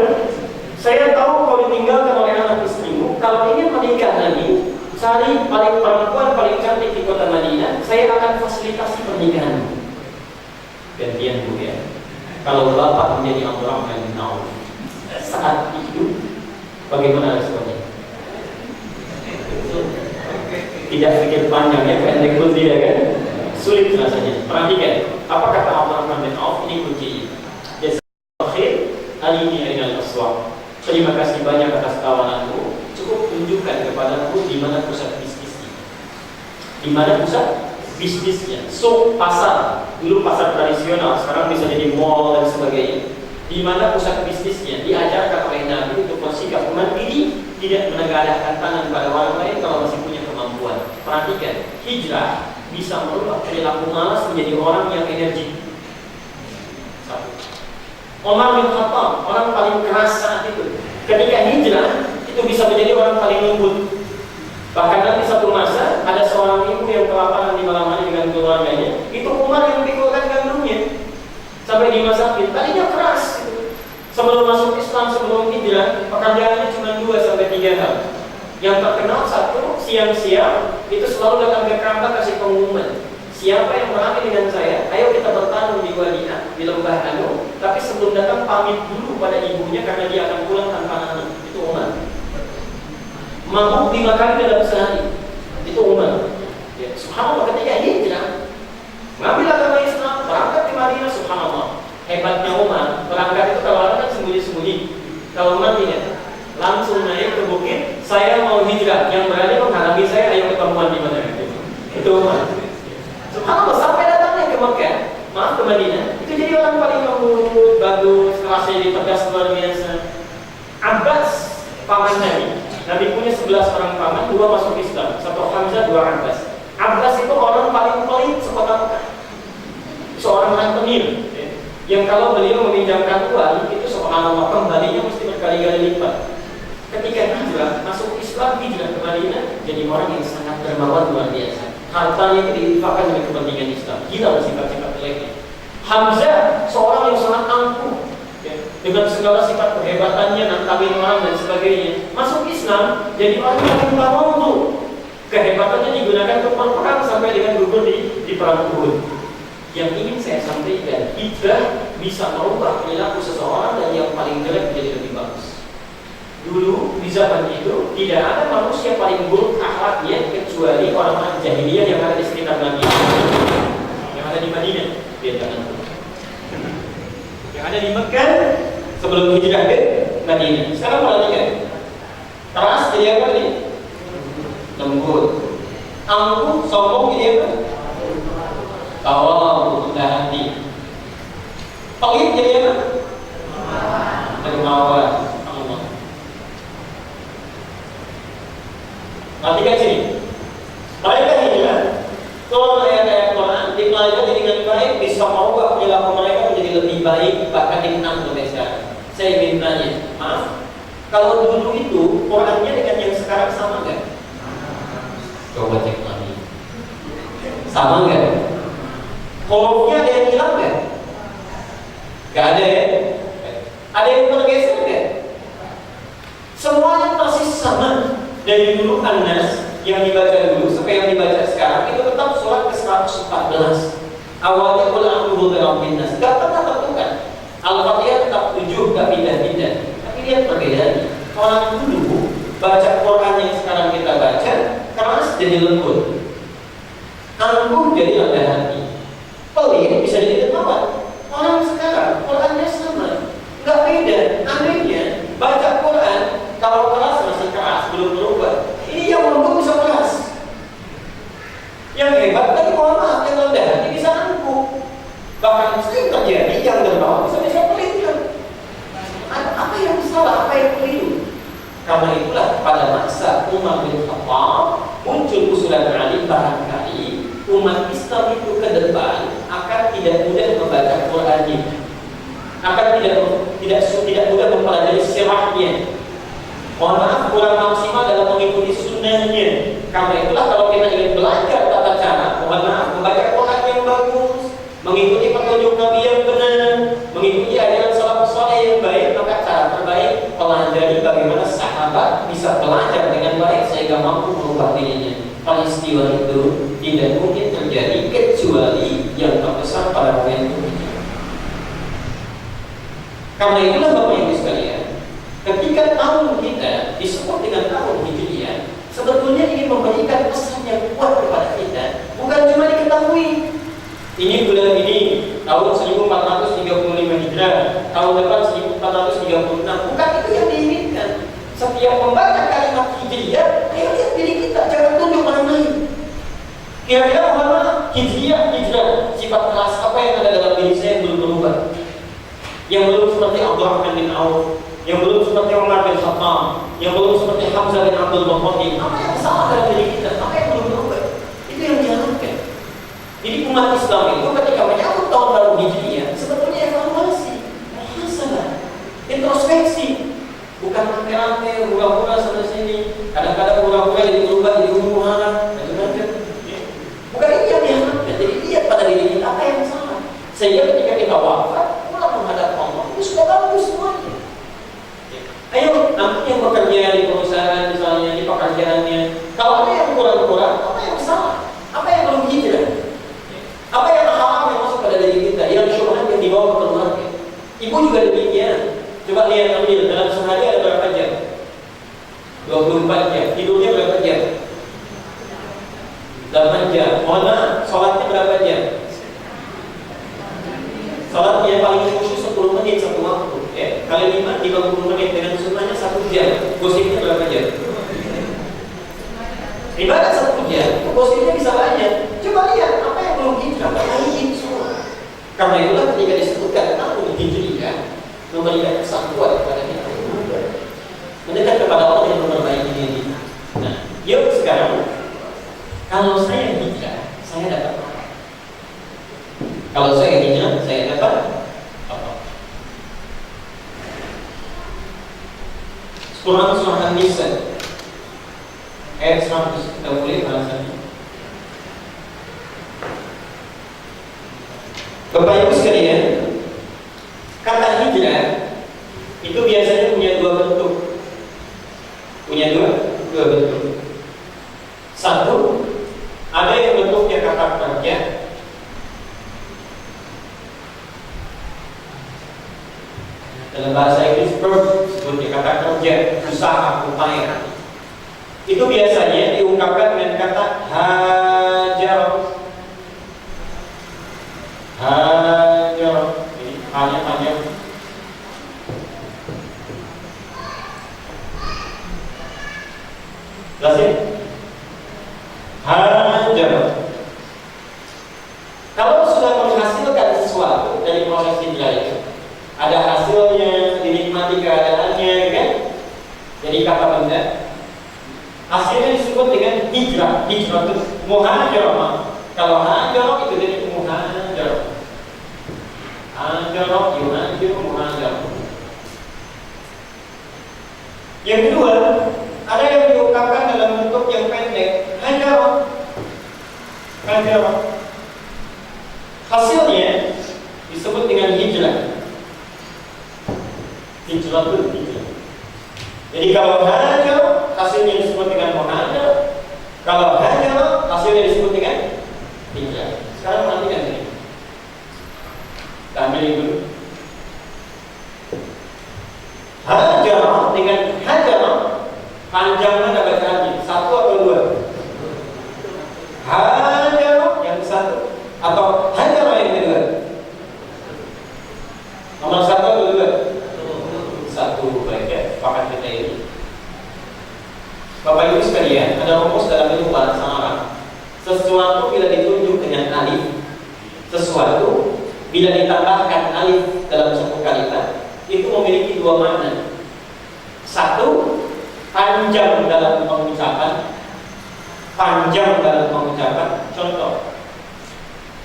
saya tahu kau ditinggalkan oleh anak istrimu. Kalau ingin menikah lagi, cari perempuan paling cantik di kota Madinah. Saya akan fasilitasi pernikahan. Gantian Bu ya. Kalau bapak menjadi Abdurrahman bin Auf saat itu, bagaimana responnya? Tidak pikir panjang ya, pendek pun tidak kan? Sulit rasanya. Perhatikan, apa kata Abdurrahman bin Auf? Ini kunci. Jazakallahu alini arinal aswaq. Terima kasih banyak atas tawaranmu. Cukup tunjukkan kepadaku di mana pusat bisnisnya. Di mana pusat bisnisnya? So, pasar. Dulu pasar tradisional, sekarang bisa jadi mall dan sebagainya. Di mana pusat bisnisnya? Diajarkan oleh Nabi untuk bersikap mandiri, tidak menegadahkan tangan pada orang lain kalau masih punya kemampuan. Perhatikan, hijrah bisa merubah perilaku malas menjadi orang yang energi. Satu. Umar bin Khattab, orang paling keras saat itu. Ketika hijrah, itu bisa menjadi orang paling lembut. Bahkan nanti satu masa ada seorang ibu yang kelaparan di malam hari dengan keluarganya. Itu Umar yang pikulkan gandumnya sampai dimasakin. Tadinya keras. Sebelum masuk Islam, sebelum hijrah, pekerjaannya cuma 2-3 hal. Yang terkenal satu, siang-siang itu selalu datang ke Ka'bah kasih pengumuman. Siapa yang berani dengan saya, ayo kita bertarung di Wadi'ah, di lembah Anu. Tapi sebelum datang pamit dulu pada ibunya karena dia akan pulang tanpa anak. Itu Umar. Mabuk 5 kali dalam sehari. Itu Umar. Ya, subhanallah, ketika hijrah, mengambil agama Islam, berangkat di Madinah, subhanallah. Hebatnya Umar, berangkat itu kalau orang kan sembunyi-sembunyi. Kalau Umar tidak, langsung naik ke bukit, saya mau hijrah. Yang berani menghalangi saya, ayo ketemuan di mana? Itu Umar. Subhanallah, sampai datangnya ke Mekah, maaf ke Madinah, itu jadi orang paling lembut, bagus, kelasnya jadi tegas luar biasa. Abbas, paman Nabi. Nabi punya 11 orang paman, 2 masuk Islam, 1 Hamzah, 2 Abbas. Abbas itu orang paling pelit sekota Mekah. Seorang rentenir. Yang kalau beliau meminjamkan uang itu subhanallah kembalinya mesti berkali-kali lipat. Ketika hijrah masuk Islam, hijrah ke Madinah, jadi orang yang sangat dermawan luar biasa. Hartanya itu diinfakkan dengan kepentingan Islam. Gila sifat-sifat jeleknya. Hamzah seorang yang sangat angkuh dengan segala sifat kehebatannya, nantangin orang dan sebagainya. Masuk Islam jadi orang yang tawadhu. Kehebatannya digunakan untuk perang sampai dengan gugur di perang Uhud. Yang ingin saya sampaikan, hijrah bisa merubah perilaku seseorang dan yang paling jelek menjadi lebih bagus. Dulu di zaman itu tidak ada manusia paling buruk akhlaknya kecuali orang-orang jahiliyah yang ada di sekitar Madinah, yang ada di Madinah. Yang ada di Mekah sebelum hijrah ke Madinah. Sekarang perhatikan, keras jadi apa nih? Lembut. Angkuh, sombong jadi apa? Tawal, rendah hati. Tauhid jadi apa? Dermawan. Allah. Perhatikan sini. Mereka hijrah. Kalau ayat-ayat Quran dipelajari dengan baik, bisa merubah perilaku mereka menjadi lebih baik, bahkan dikenang oleh sekarang. Saya ingin tanya, maaf, kalau dulu itu Qurannya dengan yang sekarang sama nggak? Coba cek lagi. Sama nggak? Hurufnya ada yang hilang nggak? Nggak ada ya? Ada yang tergeser nggak? Semuanya persis sama. Dari dulu An-Nas yang dibaca dulu sampai yang dibaca sekarang itu tetap surat ke-114. Awalnya qul a'udzu birabbin nas. Nggak pernah tertukar. Al-Fatihah tetap 7, nggak pindah-pindah. Tapi lihat perbedaannya. Orang dulu baca Quran yang sekarang kita baca keras jadi lembut, angkuh jadi rendah hati. Pelit bisa jadi dermawan. Orang sekarang Qurannya sama, nggak beda. Anehnya baca Quran kalau keras masih keras, belum berubah. Ini yang lembut bisa keras. Yang hebat tadi mohon maaf, yang rendah hati bisa angkuh. Bahkan sering terjadi yang dermawan bisa pelit kan? Apa yang salah? Apa yang keliru? Karena itulah pada masa Umar bin Khattab muncul usulan Ali, barangkali umat Islam itu ke depan akan tidak mudah membaca Qurannya, akan tidak mudah mempelajari sirahnya. Mohon maaf, kurang maksimal dalam mengikuti sunnahnya. Karena itulah kalau kita ingin belajar tata cara, mohon maaf, membaca Quran yang bagus, mengikuti petunjuk Nabi yang benar, mengikuti
apa? Bisa belajar dengan baik sehingga mampu mengubah dirinya. Peristiwa itu tidak mungkin terjadi kecuali yang terbesar pada momentum itu. Karena itulah Bapak Ibu sekalian, ketika tahun kita disebut dengan tahun Hijriah, sebetulnya ingin memberikan pesan yang kuat kepada kita, bukan cuma diketahui ini bulan ini tahun 1435 Hijrah, tahun depan 1436, bukan itu yang diinginkan. Setiap membaca kalimat Hijriah, ayo lihat diri kita, jangan tunjuk orang lain. Kira-kira Muhammad Hijriah, sifat keras apa yang ada dalam diri saya yang belum berubah? Yang belum seperti Abdurrahman bin Auf, yang belum seperti Umar bin Khattab, yang belum seperti Hamzah bin Abdul Muttalib. Apa yang salah dalam diri kita? Apa yang belum berubah? Itu yang diharapkan. Jadi umat Islam itu ketika menyambut tahun baru Hijriah, sebetulnya evaluasi, muhasabah, introspeksi, bukan rame-rame, hura-hura sana sini. Kadang-kadang hura-hura jadi berubah jadi huru-hara, macam-macam. Bukan itu yang diharapkan. Jadi lihat pada diri kita apa yang salah. Sehingga ketika kita wafat, pulang menghadap Allah, itu sudah bagus semuanya. Ayo, nanti yang bekerja di perusahaan misalnya, di pekerjaannya, kalau ada yang kurang-kurang, apa yang salah? Apa yang belum hijrah? Apa yang haram yang masuk pada diri kita, yang syubhat yang dibawa ke keluarga? Ibu juga demikian. Coba lihat ambil dalam sehari ada berapa jam? 24 jam. Tidurnya berapa jam? 8 jam. Mohon maaf, sholatnya berapa jam? Sholat yang paling khusus 10 menit satu waktu. Kali 5, 30 menit dengan sunnahnya 1 jam. Gosipnya berapa jam? Ibarat 1 jam, gosipnya bisa banyak. Coba lihat apa yang belum hijrah, lain semua. Karena itulah ketika disebutkan tahun Hijriah, memberikan kesan kuat kepada kita, mendekat kepada Allah yang memperbaiki diri. Nah, yuk sekarang, kalau saya hijrah, saya dapat apa? Kalau saya hijrah, saya dapat apa? Quran Surah An-Nisa ayat 100, kita boleh bahasanya. Bapak Ibu sekalian, kata hijrah itu biasanya punya dua bentuk. Dua bentuk. Satu, ada yang bentuknya kata kerja. Dalam bahasa Inggris verb sebutnya kata kerja, usaha, upaya. Itu biasanya diungkapkan dengan kata hajar. Hajar. Ini hanya panjang. Jelasin. Hajar. Kalau sudah menghasilkan sesuatu dari proses hijrah itu, ada hasilnya, dinikmati keadaannya, kan? Jadi kata benda, hasilnya disebut dengan hijrah. Hijrah itu muhajarah. Kalau hajarah itu jadi muhajarah. Hajarah, yuhajir, muhajarah. Yang kedua, ada yang diungkapkan dalam bentuk yang pendek, hajarah. Hajarah. Hasilnya disebut dengan hijrah. Hijrah itu hijrah. Jadi kalau hajar, hasilnya disebut dengan muhajar. Kalau hajar, hasilnya disebut dengan hijrah. Sekarang perhatikan ini. Kita ambil dulu. Hajar dengan hajar, panjangnya ada bacaannya. 1 atau 2? Hajar yang 1 atau hajar yang kedua? Nomor 1 atau 2? 1, baik ya, sepakat kita ini. Bapak Ibu sekalian, ada rumus dalam ilmu bahasa Arab. Sesuatu bila ditunjuk dengan alif, sesuatu bila ditambahkan alif dalam satu kalimat, itu memiliki dua makna. Satu, panjang dalam pengucapan. Panjang dalam pengucapan. Contoh,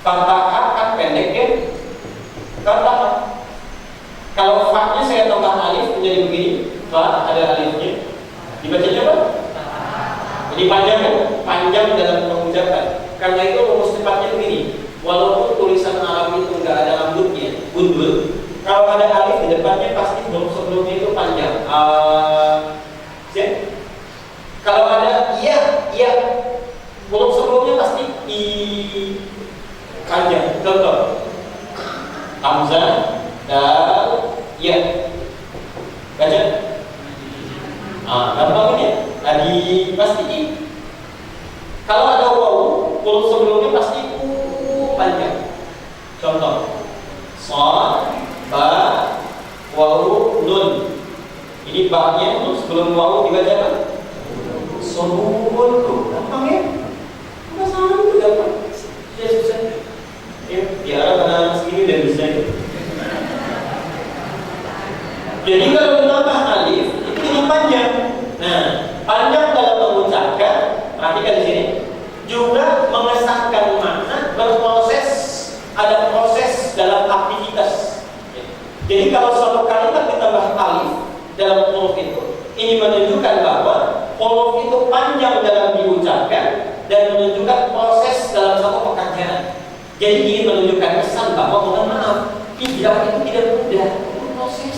fathah kan pendek ya? Fathah. Kalau fa-nya saya tambah alif menjadi begini, fa ada alifnya. Dibacanya apa? Jadi panjang kan? Panjang dalam pengucapan. Karena itu rumus tepatnya begini. Walaupun tulisan Arab itu nggak ada rambutnya, gundul, kalau ada alif di depannya pasti sebelumnya itu panjang. Kalau ada iya, huruf sebelumnya pasti i panjang. Contoh, hamzah, dal, ya. Baca. Gampang ini. Tadi pasti i. Kalau ada wawu, huruf sebelumnya pasti u panjang. Contoh, shad, ba, wawu, nun. Ini ba-nya sebelum wawu dibaca apa? Sobun tuh, gampang ya? Enggak salah itu gampang. Ya susah. Ya, di Arab anak segini udah bisa itu. Jadi kalau menambah alif itu jadi panjang. Nah, panjang dalam mengucapkan, perhatikan di sini. Juga mengesahkan makna, berproses, ada proses dalam aktivitas. Jadi kalau suatu kalimat ditambah alif dalam huruf itu, ini menunjukkan bahwa huruf itu panjang dalam diucapkan dan menunjukkan proses dalam satu pekerjaan. Jadi ini menunjukkan kesan bahwa mohon maaf, hijrah itu tidak mudah, itu proses.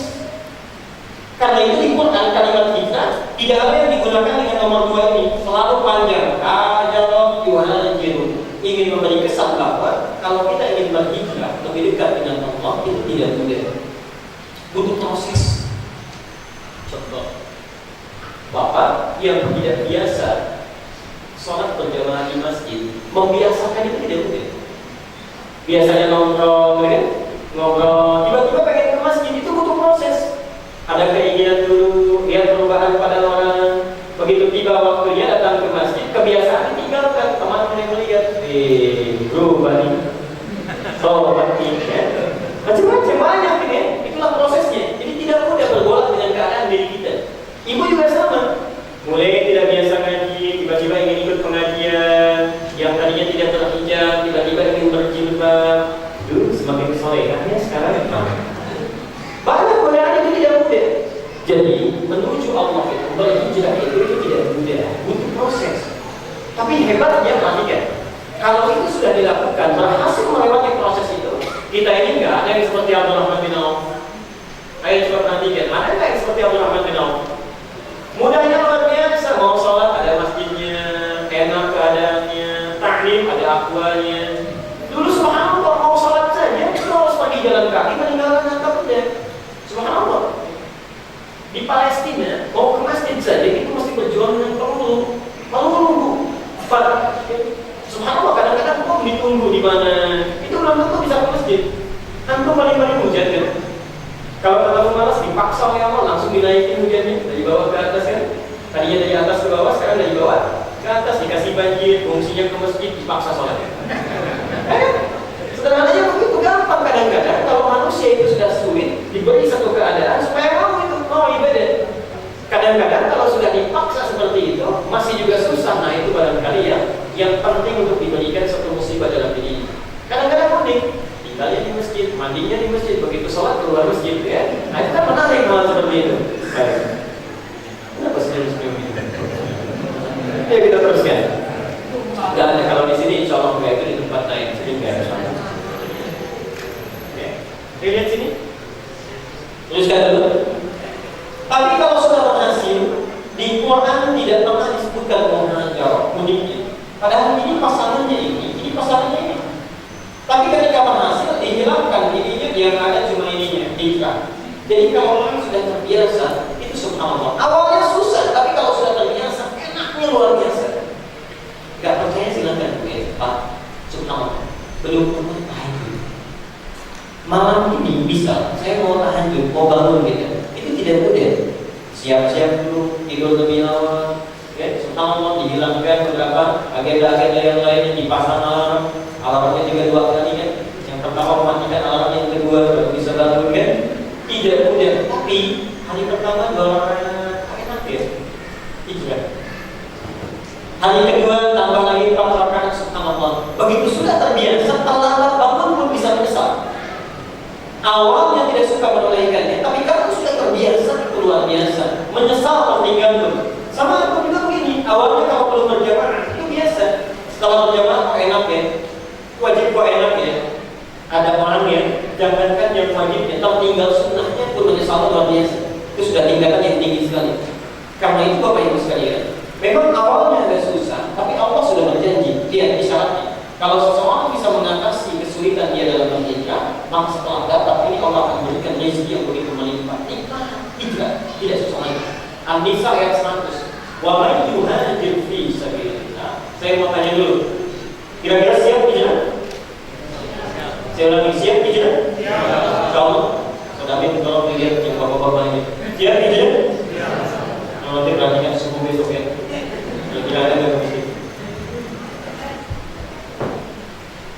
Karena itu di Quran kalimat hijrah tidak ada yang digunakan dengan nomor 2 ini, selalu panjang. Ajarab yuhajiru, ingin memberi kesan bahwa kalau kita ingin berhijrah lebih dekat dengan Allah itu tidak mudah, butuh proses. Contoh, bapak yang tidak biasa sholat berjamaah di masjid, membiasakan itu tidak mudah. Biasanya ngobrol, tiba-tiba pengen ke masjid itu butuh proses. Ada keinginan dulu, lihat perubahan pada orang. Begitu tiba waktunya datang ke masjid, kebiasaan ditinggalkan. Teman yang melihat, berubah nih, sholat ya. Macam-macam banyak ini, itulah prosesnya. Jadi tidak mudah bergolak dengan keadaan diri kita. Ibu juga sama, mulai tidak biasa ngaji, tiba-tiba ingin ikut pengajian, yang tadinya tidak berhijab, tiba-tiba ingin berjilbab. Semakin kesolehannya sekarang banyak godaan itu tidak mudah. Jadi menuju Allah itu, berhijrah itu tidak mudah, butuh proses. Tapi hebatnya perhatikan, kalau itu sudah dilakukan, berhasil melewati proses itu, kita ini enggak ada yang seperti Abdurrahman bin Auf. Ayo coba perhatikan, ada enggak yang seperti Abdurrahman bin Auf? Mudahnya luar biasa, mau sholat ada masjidnya, enak keadaannya, taklim ada akwanya. Dulu subhanallah mau sholat saja, kita harus pergi jalan kaki meninggalkan atap udah. Subhanallah. Di Palestina mau ke masjid saja itu mesti berjuang dengan peluru. Subhanallah, kadang-kadang kok ditunggu di mana? Itu belum tentu bisa ke masjid. Antum paling-paling hujan kan? Kalau terlalu malas dipaksa oleh Allah langsung dinaikin hujannya dari bawah ke atas kan? Tadinya dari atas ke bawah, sekarang dari bawah ke atas, dikasih banjir, fungsinya ke masjid, dipaksa sholatnya. Sederhananya begitu, gampang. Kadang-kadang kalau manusia itu sudah sulit diberi satu keadaan supaya kamu itu mau ibadah. Kadang-kadang kalau sudah dipaksa seperti itu masih juga susah. Nah itu barangkali ya yang penting untuk diberikan satu musibah dalam diri. Kadang-kadang unik, tinggalnya di masjid, mandinya di masjid, begitu sholat keluar masjid ya. Nah itu kan menarik hal seperti itu. Baik. Kenapa senyum-senyum gitu? Ya kita teruskan. Gak ada, kalau di sini insya Allah enggak, itu di tempat lain, sini enggak ada sama. Oke, lihat sini. Teruskan dulu. Tapi kalau sudah berhasil, di Quran tidak pernah disebutkan muhajar, uniknya. Padahal ini pasangannya ini pasangannya ini. Tapi ketika berhasil, dihilangkan ininya, yang ada cuma ininya, hijrah. Jadi kalau orang sudah terbiasa, itu subhanallah. Awalnya susah, tapi kalau sudah terbiasa, enaknya luar biasa. Gak percaya silakan Pak, subhanallah. Belum pernah tahajud. Malam ini bisa, saya mau tahajud, mau bangun gitu. Itu tidak mudah. Siap-siap dulu, tidur lebih awal. Ya, subhanallah, dihilangkan beberapa agenda-agenda yang lainnya, dipasang alarm. Alarmnya juga 2 kali kan. Yang pertama mematikan alarm, yang kedua baru bisa bangun kan. Tidak mudah, tapi hari pertama 2 rakaat enak ya. Hijrah. Hari kedua tambah lagi 4 rakaat, subhanallah. Begitu sudah terbiasa, terlambat bangun belum bisa menyesal. Awalnya tidak suka menunaikannya, tapi karena sudah terbiasa itu luar biasa. Menyesal tertinggal tuh. Sama aku juga begini. Awalnya kalau belum berjamaah itu biasa. Setelah berjamaah kok enak ya. Wajib kok enak ya. Ada orang yang jangankan yang wajibnya, tertinggal sunnahnya pun menyesal luar biasa. Itu sudah tingkatan yang tinggi sekali. Karena itu Bapak Ibu sekalian, memang Kalau seseorang bisa mengatasi kesulitan dia dalam berhijrah, maka setelah dapat ini Allah akan memberikan rezeki yang begitu melimpah. Hijrah tidak susah lagi. An-Nisa ayat 100. Wa may yuhajir fi sabilillah. Saya mau tanya dulu. Kira-kira siap hijrah? Saya ulangi, siap hijrah? Ya. Insyaallah. Saudara kalau dilihat yang bapak-bapak ini. Siap hijrah? Ya. Nanti perhatikan subuh besok ya. Kira ada nggak begitu?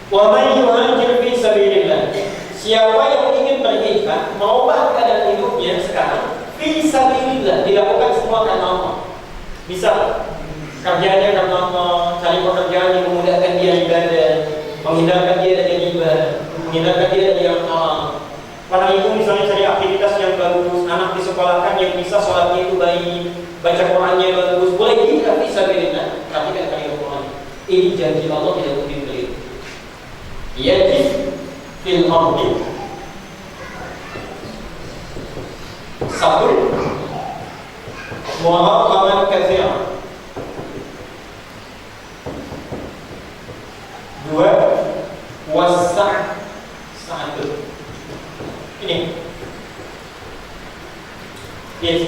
Wa may yuhajir fi sabilillah. Siapa yang ingin berhijrah, merubah keadaan hidupnya sekarang, fi sabilillah, dilakukan semua karena Allah. Bisa kerjanya karena Allah, cari pekerjaan yang memudahkan dia ibadah, menghindarkan dia dari riba, menghindarkan dia dari yang haram. Karena itu misalnya cari aktivitas yang bagus, anak disekolahkan yang bisa sholatnya itu baik, baca Qurannya bagus, boleh hijrah fi sabilillah, tapi kan kali Quran. Ini janji Allah tidak mungkin keliru. Yajid fil ardi satu muraqaban katsiran, dua wasa' satu. Ini yes.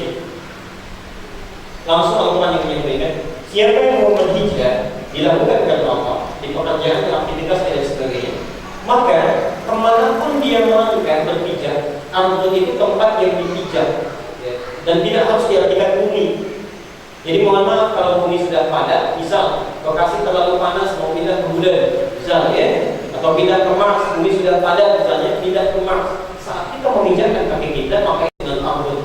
Langsung Al-Quran yang menyampaikan, siapa yang mau berhijrah dilakukan karena Allah, di pekerjaan, aktivitas dan sebagainya, maka kemanapun dia melangkah berpijak, Ardun itu tempat yang dipijak, ya. Dan tidak harus diartikan bumi. Jadi mohon maaf kalau bumi sudah padat, misal lokasi terlalu panas mau pindah ke bulan, misal ya, atau pindah ke Mars, bumi sudah padat misalnya, pindah ke Mars. Saat kita memijakkan kaki kita, maka dengan Ardun.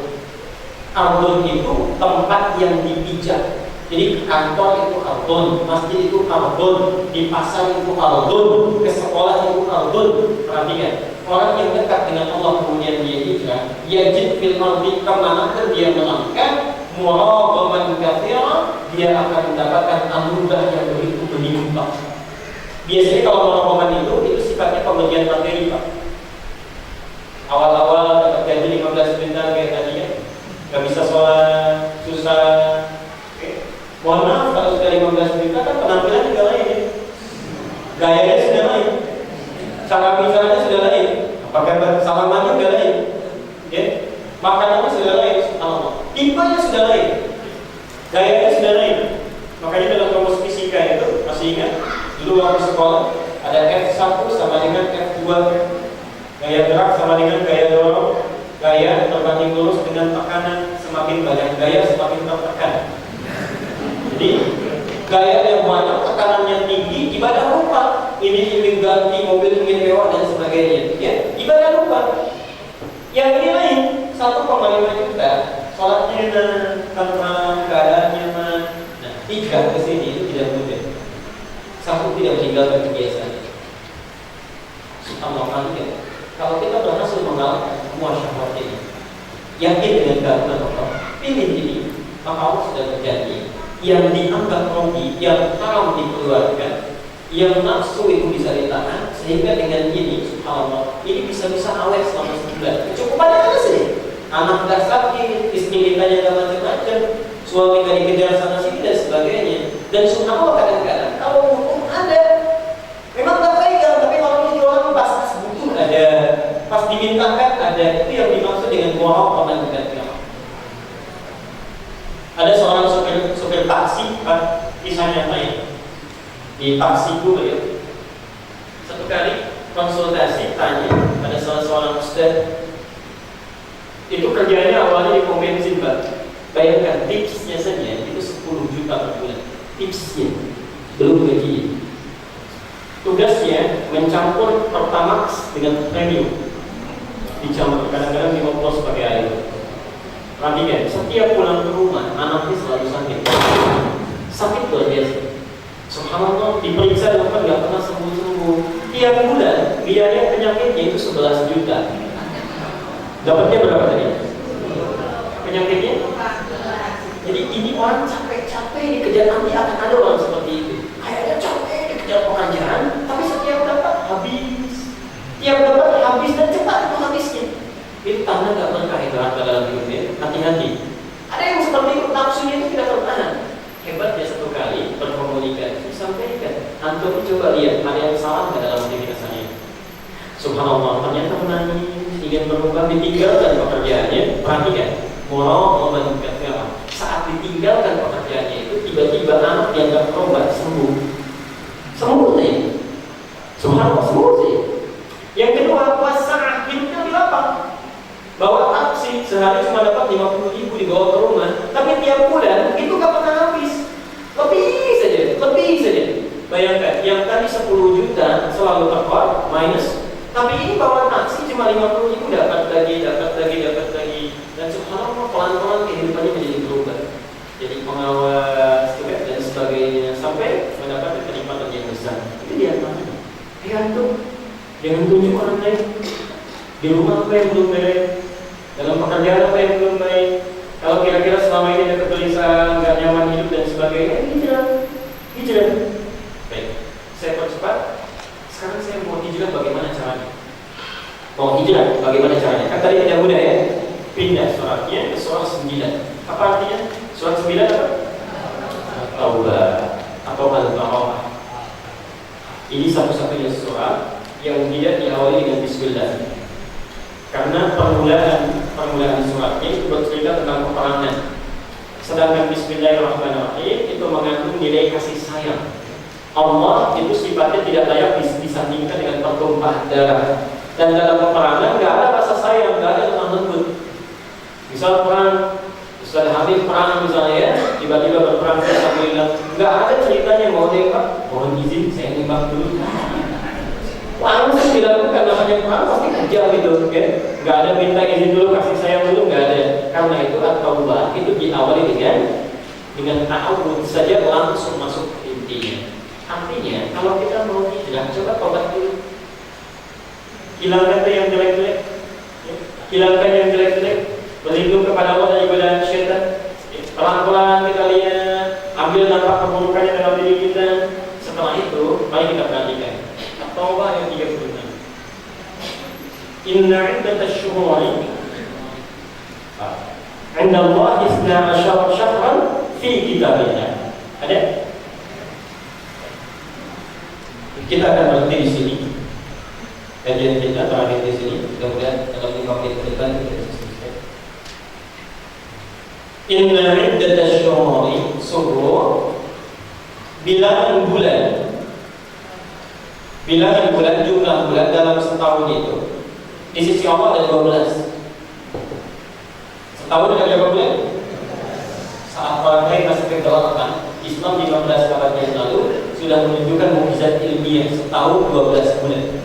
Ardun itu tempat yang dipijak. Jadi kantor itu Ardun, masjid itu Ardun, di pasar itu Ardun, ke sekolah itu Ardun. Perhatikan, orang yang dekat dengan Allah kemudian dia hijrah, yajid fil ardi, kemanapun dia melangkah, muraqaban katsiran, dia akan mendapatkan anugerah yang begitu berlimpah. Biasanya kalau muraqaban itu sifatnya pembagian materi, Pak. Awal-awal dapat gaji 15 juta kayak tadi ya, gak bisa sholat, susah. Mohon maaf kalau sudah 15 juta kan penampilan juga lain ya. Gayanya sudah lain, cara bicaranya sudah lain, pakai salamannya sudah lain, ya. Makanannya sudah lain, subhanallah. Tipenya sudah lain, gayanya sudah lain. Makanya dalam rumus fisika itu masih ingat dulu waktu sekolah ada F1 sama dengan F2, gaya gerak sama dengan gaya dorong, gaya berbanding lurus dengan tekanan, semakin banyak gaya semakin tertekan. Jadi gaya yang banyak, tekanannya tinggi, ibadah lupa. Ini ingin ganti mobil, ingin mewah dan sebagainya, ya, ibadah lupa. Yang ini lain, 1,5 juta, sholatnya tenang, keadaannya nyaman. Nah, hijrah ke sini itu tidak mudah. Satu, tidak meninggalkan kebiasaan. Subhanallah, ya. Kalau kita berhasil mengalahkan semua syahwat ini, yakin dengan kebenaran Allah, pilih ini, maka Allah sudah berjanji. Yang dianggap rugi, yang haram dikeluarkan, yang nafsu itu bisa ditahan, sehingga dengan ini, subhanallah, ini bisa-bisa awet selama sebulan. Kecukupannya apa sih? Anak gak sakit, istri kita jaga macam-macam, suami gak dikejar sana sini dan sebagainya. Dan subhanallah kadang-kadang kalau hukum ada, memang gak pegang, tapi kalau ini orang pas butuh ada, pas dimintakan ada, itu yang dimaksud dengan bohong orang bukan. Ada seorang supir taksi, kisah nyata ya, di taksiku ya. Satu kali konsultasi tanya pada salah seorang ustaz, itu kerjanya awalnya di pom bensin, Pak. Bayangkan tipsnya saja itu 10 juta per bulan. Tipsnya belum gaji. Tugasnya mencampur Pertamax dengan premium, dicampur kadang-kadang diomplos pakai air. Perhatikan, setiap pulang ke rumah, anaknya selalu sakit. Sakit luar biasa. Subhanallah, diperiksa dokter nggak pernah sembuh-sembuh. Tiap bulan, biaya penyakitnya itu 11 juta. Dapatnya berapa tadi? Penyakitnya? Jadi ini orang capek-capek dikejar, nanti akan ada orang seperti itu. Kayaknya capek dikejar pekerjaan, tapi setiap dapat habis. Tiap dapat habis dan cepat itu habisnya. Itu tanda gak berkah itu harta dalam hidupnya. Hati-hati. Ada yang seperti itu, nafsunya itu tidak tertahan. Hebatnya satu kali berkomunikasi, sampaikan
Antum coba lihat ada yang salah nggak dalam aktivitas saya? Subhanallah, ternyata menangis, ingin berubah, ditinggalkan pekerjaannya. Perhatikan, muraqabah katsirah. Saat ditinggalkan pekerjaannya itu tiba-tiba anak yang nggak berubah sembuh saja. Subhanallah, sembuh saja. Yang kedua, wasa'ah, hidupnya dilapang. Bawa taksi sehari cuma dapat 50.000 dibawa ke rumah, tapi tiap bulan itu nggak pernah habis. Lebih saja. Bayangkan, yang tadi 10 juta selalu tekor minus, tapi ini bawa taksi cuma 50.000 dapat lagi. Dan subhanallah pelan-pelan kehidupannya menjadi berubah. Jadi pengawas, dan sebagainya sampai mendapat kenikmatan yang besar. Itu dia mana? Jangan tunjuk orang lain. Di rumah apa yang belum beres, dalam pekerjaan apa yang belum baik. Kalau kira-kira selama ini ada kegelisahan, nggak nyaman hidup dan sebagainya, hijrah. Baik, saya percepat. Sekarang saya mau hijrah bagaimana caranya? Kan tadi tidak mudah ya. Pindah suratnya ke surat 9. Apa artinya? Surat 9 apa? Taubah atau Al-Baqarah. Ini satu-satunya surat yang tidak diawali dengan Bismillah. Karena permulaan suratnya itu bercerita tentang peperangan. Sedangkan Bismillahirrahmanirrahim itu mengandung nilai kasih sayang. Allah itu sifatnya tidak layak disandingkan dengan pertumpahan darah. Dan dalam peperangan nggak ada rasa sayang, nggak ada lemah lembut. Misal perang, Ustaz Habib perang misalnya ya, tiba-tiba berperang fisabilillah, nggak ada ceritanya mau nembak, mohon izin saya nembak dulu. Langsung dilakukan, namanya perang pasti kejam itu, kan? Nggak ada minta izin dulu, kasih sayang dulu, nggak ada. Karena itu at-taubah itu diawali dengan ta'awud saja langsung masuk intinya. Artinya kalau kita mau hijrah, coba tobat dulu. Hilangkan yang jelek-jelek, berlindung kepada Allah dari godaan syaitan. Pelan-pelan kita lihat, ambil dampak keburukannya dalam diri kita. Setelah itu, mari kita perhatikan At-Taubah yang 36. Inna iddatash syuhuri 'inda Allah 12 syahran fi kitabillah. Ada? Kita akan berhenti di sini. Kajian kita terakhir di sini. Mudah-mudahan dalam 5 menit ke depan kita bisa selesai. Inna iddatash syuhuri, suhur bilangan bulan, jumlah bulan dalam setahun itu di sisi Allah ada 12. Setahun ada berapa bulan? Saat orang lain masih kegelapkan, Islam 15 abad yang lalu sudah menunjukkan mukjizat ilmiah setahun 12 bulan.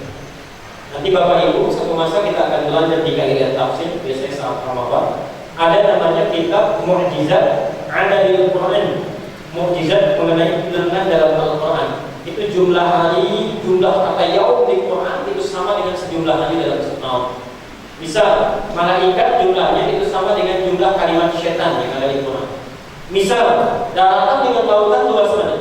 Nanti Bapak Ibu satu masa kita akan belajar di kaidah tafsir biasanya saat Ramadan. Ada namanya kitab Mu'jizat Adadil Quran, mukjizat mengenai bilangan dalam Al-Quran. Itu jumlah hari, jumlah kata yaum di Quran itu sama dengan sejumlah hari dalam setahun. Misal malaikat jumlahnya itu sama dengan jumlah kalimat syaitan yang ada di Quran. Misal daratan dengan lautan luas mana?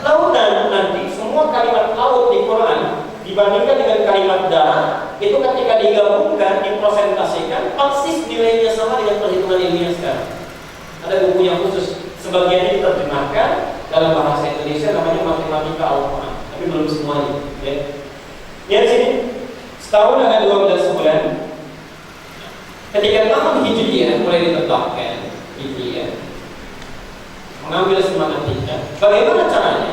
Lautan, nanti semua kalimat laut di Quran dibandingkan dengan kalimat darat itu ketika digabungkan, dipresentasikan persis nilainya sama dengan perhitungan ilmiah sekarang. Ada buku yang khusus, sebagiannya diterjemahkan dalam bahasa Indonesia namanya matematika Al-Quran, tapi belum semuanya. Ya. Lihat sini, setahun ada 12 bulan. Ketika tahun Hijriah mulai ditetapkan, Hijriah mengambil semangat kita. Bagaimana caranya?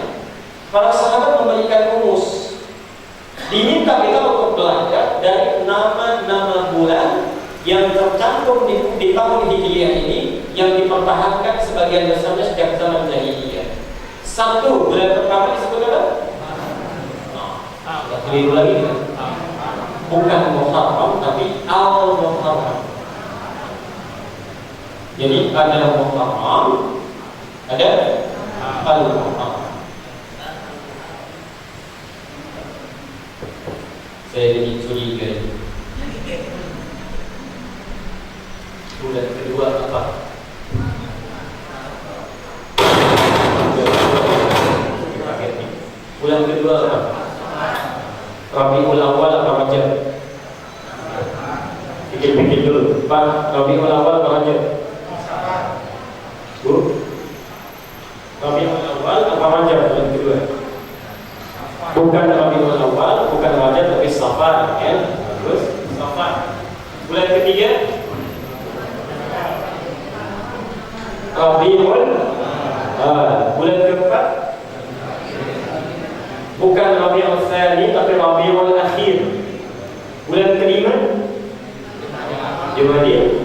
Para sahabat memberikan rumus. Diminta kita untuk belajar dari nama-nama bulan yang tercantum di tahun Hijriah ini yang dipertahankan sebagian besarnya sejak zaman jahiliyah. Satu, bulan pertama disebut apa? Keliru lagi kan? Bukan Muharram tapi Al-Muharram. Jadi ada Muharram, ada Al-Muharram. Saya jadi curiga. Bulan kedua apa? Bulan kedua apa? Rabiul Awal apa Rajab? Pikir-pikir dulu. Pak, Rabiul Awal apa Rajab? Bu? Rabiul Awal apa Rajab bulan kedua? Bukan Rabiul Tsani tapi Rabiul Akhir. Bulan kelima Jumadil.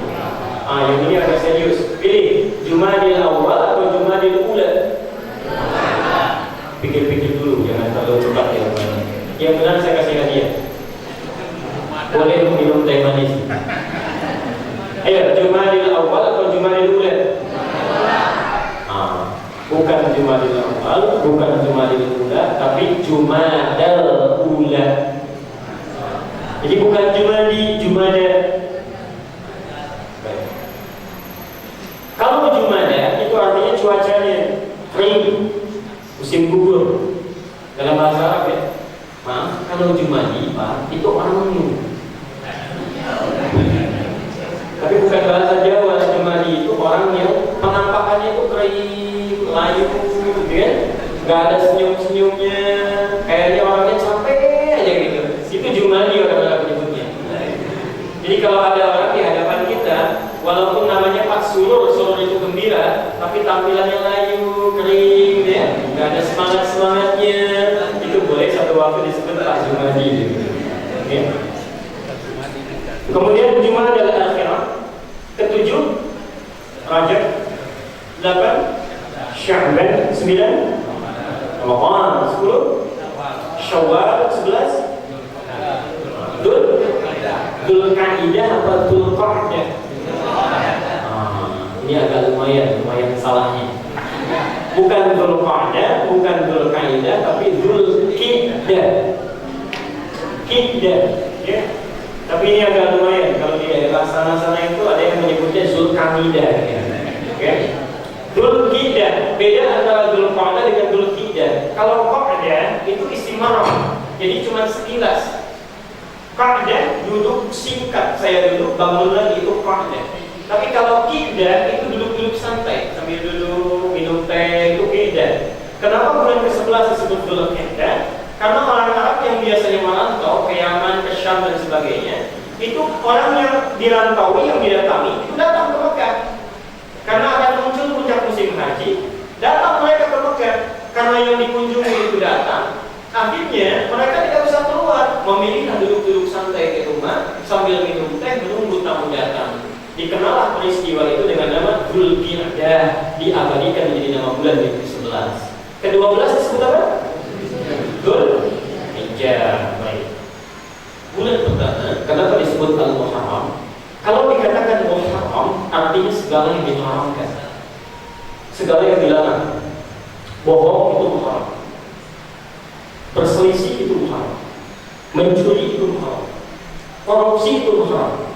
Yang ini agak serius. Pilih Jumadil Awal atau Jumadil Ula. Pikir-pikir dulu, jangan terlalu cepat ya. Yang benar saya kasih hadiah. Boleh minum teh manis. Ayo, Jumadil Awal atau Jumadil Ula? Bukan Jumadil Awal, bukan Jumadil Ula, tapi Jumadal Ula. Jadi bukan Jumada. Kalau Jumada itu artinya cuacanya kering, musim gugur. Dalam bahasa Arab ya. Maaf, kalau Jumadi Pak, itu orang menyu. Tapi bukan bahasa Jawa. Jumadi itu orang yang penampakannya itu kering, layu, gitu kan? Gak ada senyum-senyumnya, kayaknya orangnya capek aja gitu. Itu Jumadi orang-orang menyebutnya. Jadi kalau ada orang di hadapan kita, walaupun namanya Pak Surur itu gembira, tapi tampilannya layu, kering, ya, nggak ada semangatnya, itu boleh satu waktu disebut Pak Jumadi. Okay. Kemudian Jumat adalah akhirah. Ketujuh Rajab, 8 Sya'ban, 9 Ramadan, 10 Syawal, 11 Dzulqa'dah atau Dzulqa'dah. Ini agak lumayan salahnya. Bukan Dzulqa'dah, bukan Dzulqa'dah, tapi Dzulqa'dah. Qa'dah, ya. Tapi ini agak lumayan. Kalau di daerah sana-sana itu ada yang menyebutnya Dzulqa'dah, ya. Oke. Dzulqa'dah beda antara Dzulqa'dah dengan Dzulqa'dah. Kalau Qa'dah itu istimarah, jadi cuma sekilas. Qa'dah duduk singkat, saya duduk bangun lagi, itu Qa'dah. Tapi kalau Qa'dah itu duduk-duduk santai sambil duduk minum teh, itu Qa'dah. Kenapa bulan ke-11 disebut Dzulqa'dah? Karena orang Arab yang biasanya merantau ke Yaman, ke Syam dan sebagainya, itu orang yang dirantaui, yang didatangi itu datang ke Mekah. Karena akan muncul puncak musim haji, datang mereka ke Mekah. Karena yang dikunjungi itu datang, akhirnya mereka tidak usah keluar, memilih duduk-duduk santai di rumah sambil minum teh menunggu tamu datang. Dikenallah peristiwa itu dengan nama Dzulqa'dah, diabadikan menjadi nama bulan yang ke-11. Ke-12 disebut apa? Dzulhijjah. Baik. Bulan pertama, kenapa disebut Al-Muharram? Kalau dikatakan Muharram, artinya segala yang diharamkan, segala yang dilarang. Bohong itu muharram, berselisih itu muharram, mencuri itu muharram, korupsi itu muharram.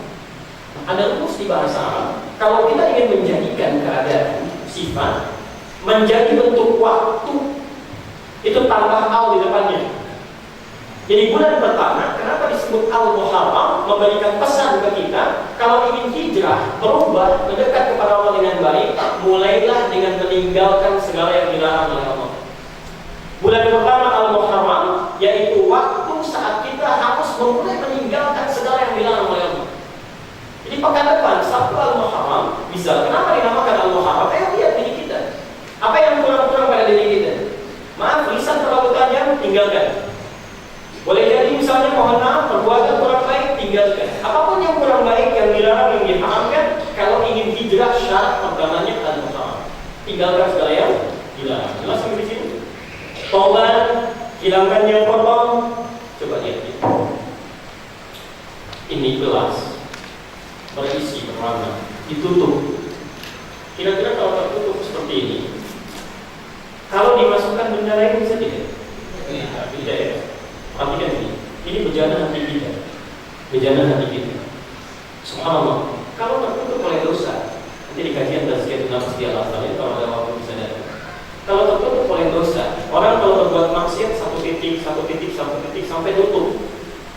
Ada rumus di bahasa Arab. Kalau kita ingin menjadikan keadaan sifat menjadi bentuk waktu, itu tambah al di depannya. Jadi bulan pertama, kenapa disebut Al-Muharram? Memberikan pesan ke kita, kalau ingin hijrah, berubah, mendekat kepada Allah dengan baik, mulailah dengan meninggalkan segala yang dilarang oleh Allah. Bulan pertama Al-Muharram, yaitu waktu saat kita harus memulai meninggalkan segala yang dilarang oleh Allah. Jadi pekan depan, Sabtu Al-Muharram, bisa. Kenapa dinamakan Al-Muharram? Ayo lihat diri kita. Apa yang kurang-kurang pada diri kita? Maaf, lisan terlalu tajam, tinggalkan. Boleh jadi misalnya mohon maaf, perbuatan kurang baik, tinggalkan. Apapun yang kurang baik, yang dilarang, yang diharamkan, kalau ingin hijrah, syarat pertamanya Al-Muharram. Tinggalkan segala yang dilarang. Jelas di sini? Taubat, hilangkan yang kotor. Coba lihat ini. Ini gelas berisi berwarna, ditutup. Kira-kira kalau tertutup seperti ini, kalau dimasukkan benda lain bisa tidak? Tidak ya. Perhatikan ini bejana hati kita, bejana hati kita. Subhanallah. Kalau tertutup oleh dosa, nanti di kajian tazkiyatun nafs di al-afdal, kalau ada waktu bisa datang. Kalau tertutup oleh dosa, orang kalau berbuat maksiat satu titik sampai tutup.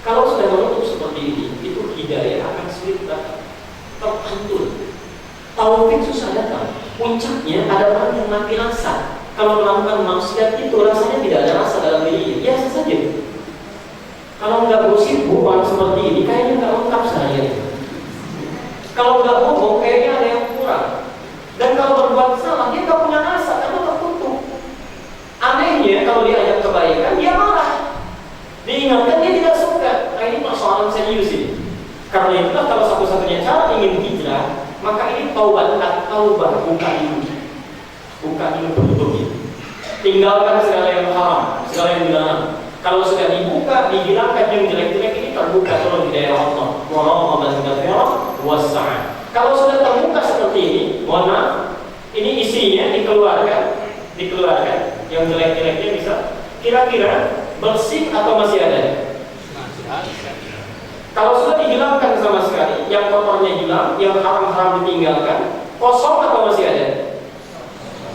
Kalau sudah menutup seperti ini, itu hidayah akan sulit datang, terpantul. Taufik susah datang. Puncaknya ada orang yang mati rasa. Kalau melakukan maksiat itu rasanya tidak ada rasa dalam dirinya, biasa saja. Kalau nggak gosip orang seperti ini, kayaknya nggak lengkap seharian. Kalau nggak bohong, kayaknya ada yang kurang. Dan kalau berbuat salah, dia nggak punya rasa karena tertutup. Anehnya, kalau dia ajak kebaikan, dia marah. diingatkan dia tidak suka. Nah ini persoalan serius ini. Karena itulah kalau satu-satunya cara ingin hijrah, maka ini taubat, taubah, buka ini betul-betul. Tinggalkan segala yang haram, segala yang dilarang. Kalau sudah dibuka, dihilangkan yang jelek-jelek ini terbuka turun di daerah Allah. Kalau sudah terbuka seperti ini, mohon maaf, ini isinya dikeluarkan, yang jelek-jeleknya bisa kira-kira bersih atau masih ada? Kalau sudah dihilangkan sama sekali, yang kotornya hilang, yang haram-haram ditinggalkan, kosong atau masih ada?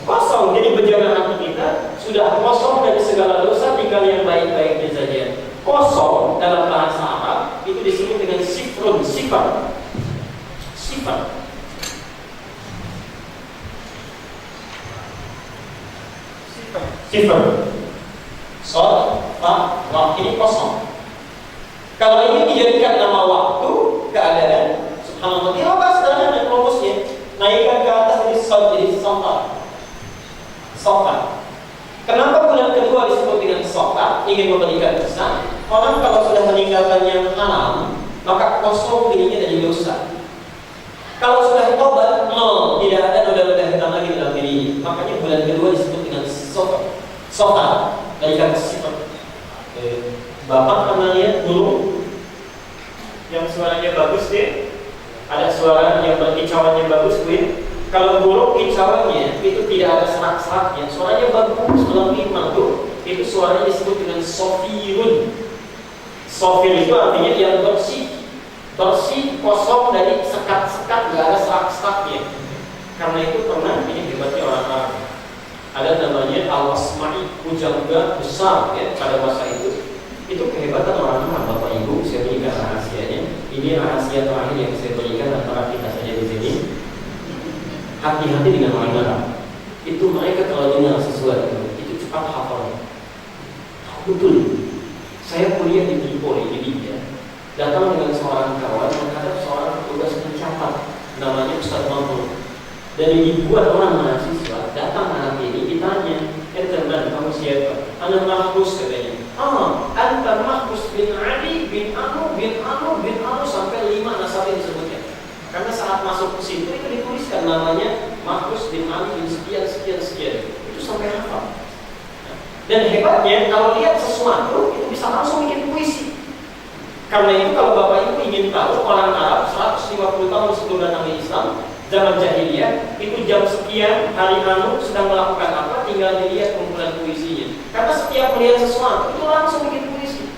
Kosong. Jadi berjalan hati kita sudah kosong dari segala dosa, tinggal yang baik-baiknya saja. Kosong dalam bahasa Arab itu disebut dengan sifrun, sifat. Ini kosong. Kalau ini dijadikan nama waktu, keadaan, subhanallah, dia apa sederhana rumusnya? Naikkan ke atas jadi sokat. Kenapa bulan kedua disebut dengan sokat? Ingin memberikan kesan. Orang kalau sudah meninggalkan yang haram, maka kosong dirinya dari dosa. Kalau sudah tobat, nol, tidak ada noda-noda hitam lagi dalam diri. Makanya bulan kedua disebut dengan sokat. Dari kata sifat. Bapak pernah lihat burung yang suaranya bagus deh? Ada suara yang berkicauannya bagus, Win. Kalau burung kicauannya itu tidak ada serak-seraknya, suaranya bagus, melengking tuh, itu suaranya disebut dengan sofirun. Sofir itu artinya yang bersih, kosong dari sekat-sekat, nggak ada serak-seraknya. Karena itu pernah, ini hebatnya orang Arab. Ada namanya al-asma'i, pujangga besar ya pada masa itu. Itu kehebatan orang Arab, Bapak Ibu. Saya berikan rahasianya. Ini rahasia terakhir yang saya berikan antara kita saja di sini. Hati-hati dengan orang Arab. Itu mereka kalau dengar sesuatu itu cepat hafal. Betul. Saya kuliah di Tripoli, di Libya. Datang dengan seorang kawan menghadap seorang petugas pencatat, namanya Ustaz Mahmud. Dari ribuan orang mahasiswa datang anak ini ditanya, "Teman, kamu siapa?" "Ana Mahfuz," katanya. "Anta Mahfuz bin Ali bin Anu sampai 5 nasabnya disebutnya. Karena saat masuk ke situ itu dituliskan namanya Mahfuz bin Ali bin sekian. Itu sampai hafal. Dan hebatnya kalau lihat sesuatu itu bisa langsung bikin puisi. Karena itu kalau Bapak Ibu ingin tahu orang Arab 150 tahun sebelum datang ke Islam, zaman jahiliyah itu jam sekian hari sedang melakukan apa, tinggal dilihat kumpulan puisinya. Karena setiap melihat sesuatu itu langsung bikin puisi.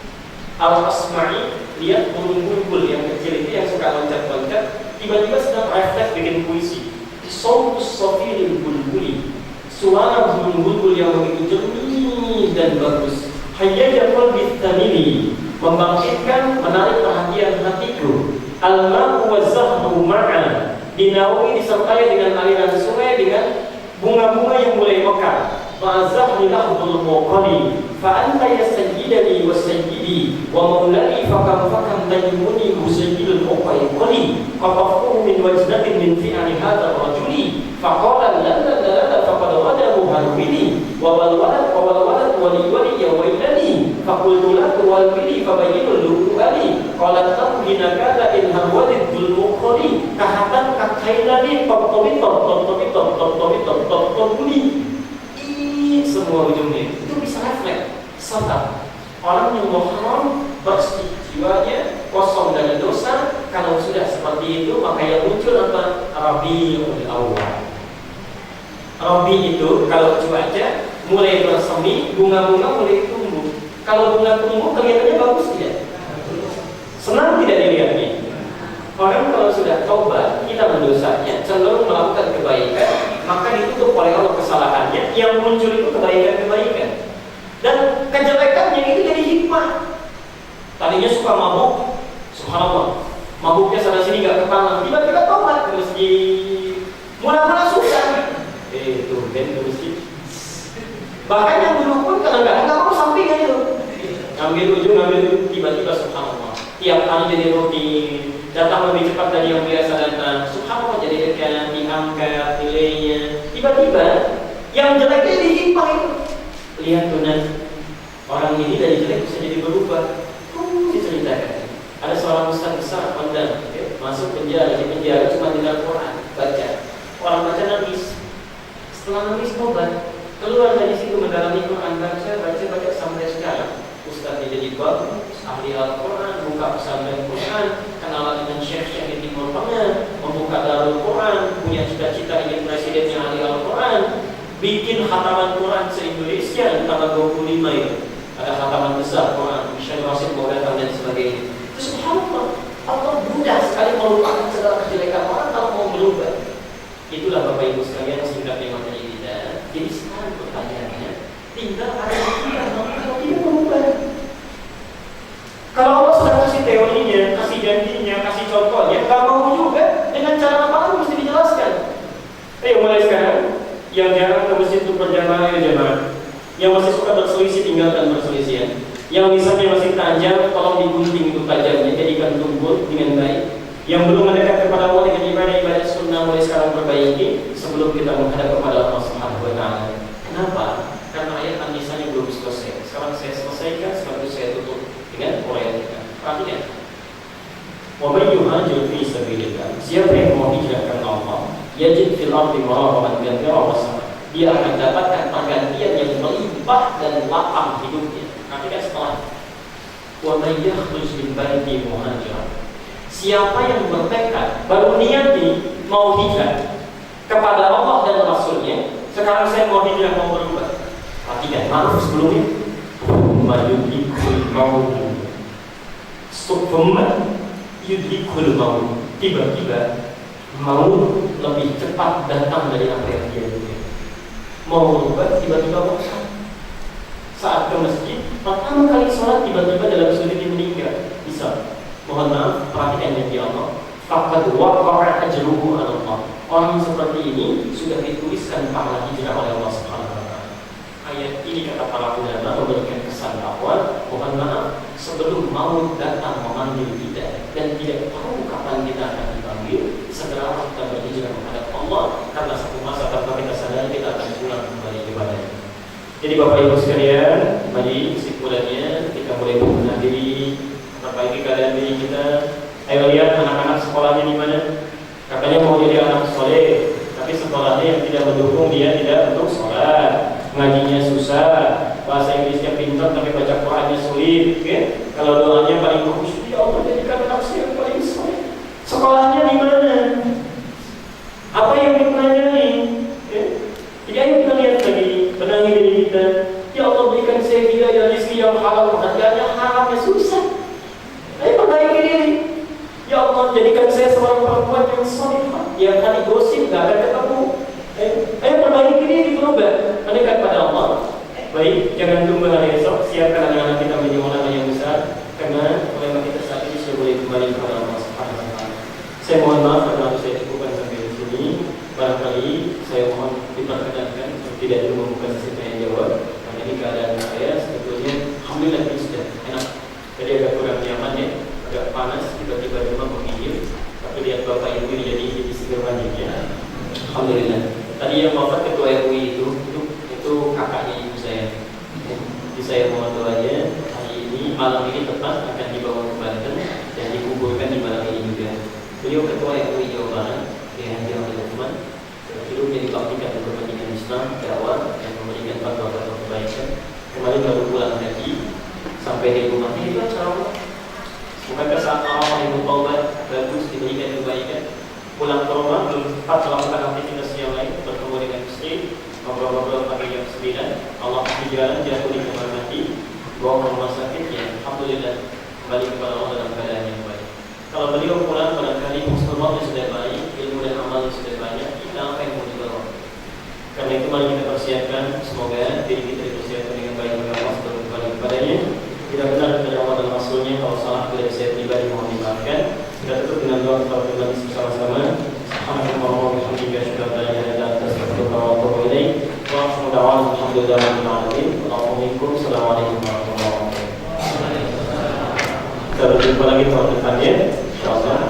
Al-Asma'i lihat burung-burung yang kecil itu yang suka loncat-loncat, tiba-tiba sedang refleks bikin puisi. Sautus sofiril bulbuli, suara burung-burung yang begitu jernih dan bagus. Hayya qalbi tamili, membangkitkan, menarik perhatian hatiku. Al-ma'u wa zahru ma'a, dinaungi disertai dengan aliran sungai dengan bunga-bunga yang mulai mekar. Fa'azahni lahdul muqali, fa'anta ya sayyidani wa sayyidi, wa maulani fakam tayyumuni musayyidul muqayyqali, faqafuhu min wajdatin min fi'ani hadha rajuli, faqala lalla faqad ghada muharwili, wa walwalat wali ya wailani, faqultu lak walwili fabayyinul lu'ali, qalat tabhina kada in harwadid dul muqali, kahatan kakailani top semua ujungnya itu bisa refleks. Sabar. Orang yang haram bersih jiwanya, kosong dari dosa. Kalau sudah seperti itu, maka yang muncul apa? Rabiul Awwal. Rabi itu kalau cuaca mulai bersemi, bunga-bunga mulai tumbuh. Kalau bunga tumbuh kelihatannya bagus tidak? Senang tidak dilihatnya? Orang kalau sudah taubat, kita mendosanya, cenderung melakukan kebaikan, maka ditutup oleh Allah kesalahannya, yang muncul itu kebaikan-kebaikan. Dan kejelekannya itu jadi hikmah. Tadinya suka mabuk, subhanallah, mabuknya sana sini gak kepala, tiba-tiba taubat ke masjid. Mula-mula susah, itu ke masjid. Bahkan yang dulu pun kadang-kadang gak mau sampingan itu, ngambil ujung, tiba-tiba subhanallah, tiap hari jadi rutin. Datang lebih cepat dari yang biasa datang. Subhanallah, jadi dekat, diangkat nilainya. Tiba-tiba yang jeleknya dihikmah itu. Lihat tuh, orang ini dari jelek bisa jadi berubah. Ada seorang ustaz besar kondang, masuk penjara, di penjara cuma dengan Quran baca. Orang baca nangis. Setelah nangis tobat, keluar dari situ mendalami Quran, baca sampai sekarang. Ustaznya jadi bagus, ahli Al-Quran, buka pesantren Quran, kenalan dengan syekh-syekh di Timur Tengah, membuka Darul Quran, punya cita-cita ingin presidennya ahli Al-Quran, bikin khataman Quran se-Indonesia tanggal 25 itu. Ada khataman besar Quran, Syekh Rasid mau datang dan sebagainya. Itu subhanallah, Allah mudah sekali melupakan segala kejelekan orang kalau mau berubah. Itulah Bapak Ibu sekalian singkatnya materi kita. Jadi sekarang pertanyaannya, tinggal ada kita mau atau tidak berubah. Kalau Allah sudah kasih teorinya, kasih janjinya, kasih contohnya, nggak mau juga, dengan cara apa mesti dijelaskan. Ayo mulai sekarang, yang jarang ke masjid untuk berjamaah ya jamaah. Yang masih suka berselisih tinggalkan perselisihan. Yang misalnya masih tajam, tolong digunting itu tajamnya, jadikan tumpul dengan baik. Yang belum mendekat kepada Allah dengan ibadah sunnah mulai sekarang perbaiki sebelum kita menghadap kepada Allah Subhanahu wa Ta'ala. Kenapa? Karena ayat An-Nisa'nya belum selesai. Sekarang saya selesaikan, sekaligus saya tutup dengan ayat kita. Perhatikan. Wa may yuhajir fi sabilillah. Siapa yang mau hijrah karena Allah, yajid fil ardi maraghatan katsiran wa sa'a. Dia akan dapatkan pergantian yang melimpah dan lapang hidupnya. Perhatikan setelah wa may yakhruj min baiti muhajiran. Siapa yang bertekad baru niat nih mau hijrah kepada Allah dan Rasulnya, sekarang saya mau hijrah mau berubah. Perhatikan, maaf sebelumnya yudhikul maut subhumma yudhikul maut. Tiba-tiba maut lebih cepat datang dari apa yang dia inginkan. Mau berubah, tiba-tiba bosan. Saat ke masjid, pertama kali sholat tiba-tiba dalam sujud meninggal. Bisa. Mohon maaf, perhatikan janji Allah. Faqad waqa'a ajruhu 'ala Allah. Orang seperti ini sudah dituliskan pahala hijrah oleh Allah Subhanahu wa Ta'ala. Ayat ini kata para ulama memberikan kesan bahwa mohon maaf, sebelum maut datang memanggil kita dan tidak tahu kapan kita akan dipanggil, segera kita berhijrah menghadap Allah karena satu masa tanpa kita sadari kita akan pulang kembali kepada-Nya. Jadi Bapak Ibu sekalian, mari kesimpulannya kita mulai mengenal diri, perbaiki keadaan diri kita. Ayo lihat anak-anak sekolahnya di mana. Katanya mau jadi anak soleh, tapi sekolahnya yang tidak mendukung dia tidak untuk sholat, ngajinya susah, bahasa Inggrisnya pintar tapi baca Qurannya sulit. Kalau doanya paling bagus, ya Allah jadikan anak saya yang paling soleh. Sekolahnya di mana? Apa yang dipelajari? Jadi ayo kita lihat lagi, benahi diri kita. Ya Allah berikan saya hidayah rezeki yang halal, pekerjaannya haramnya susah. Ayo perbaiki diri. Ya Allah jadikan saya seorang perempuan yang salihah, yang hari gosip gak akan ketemu. Ayo perbaiki diri, berubah, mendekat pada Allah. Baik, jangan tunggu hari esok, siapkan anak-anak kita menjadi ulama yang besar, karena ulama kita saat ini sudah boleh kembali kepada Allah Subhanahu wa Ta'ala. Saya mohon maaf karena harus saya cukupkan sampai di sini. Barangkali saya mohon diperkenankan untuk tidak dulu membuka sesi tanya jawab, karena ini keadaan saya sebetulnya alhamdulillah ini sudah enak. Jadi agak kurang nyaman ya, agak panas, tiba-tiba di rumah menginjil. Tapi lihat Bapak Ibu ini jadi seger manjingnya. Alhamdulillah. Tadi yang wafat ketua RUI itu kakaknya ibu saya. Jadi saya mohon doanya hari ini malam ini tepat akan dibawa ke Banten dan dikuburkan di malam ini juga. Beliau ketua RUI Jawa Barat, Haji Ahmad Lukman. Hidupnya dibaktikan untuk kepentingan Islam, dakwah dan memberikan fatwa-fatwa kebaikan. Kemarin baru pulang haji, sampai di rumah ini acara. Bukankah saat orang yang bertaubat bagus diberikan kebaikan? Pulang ke rumah belum sempat melakukan aktivitas yang lain, bertemu dengan istri, ngobrol-ngobrol pagi jam 9. Allah di jalan jatuh di kamar mandi, bawa ke rumah sakit ya, alhamdulillah kembali kepada Allah dalam keadaan yang baik. Kalau beliau pulang barangkali husnul sudah baik, ilmu dan amal sudah banyak, kita apa yang mau dibawa? Karena itu mari kita persiapkan, semoga diri kita dipersiapkan dengan baik oleh Allah sebelum kembali kepadanya. Tidak benar dari Allah dan Rasulnya, kalau salah dari saya pribadi mohon dimaafkan. Kita tutup dengan doa kita pribadi bersama-sama. Alhamdulillah, Assalamualaikum warahmatullahi wabarakatuh. Kita berjumpa lagi tahun depannya. Insyaallah.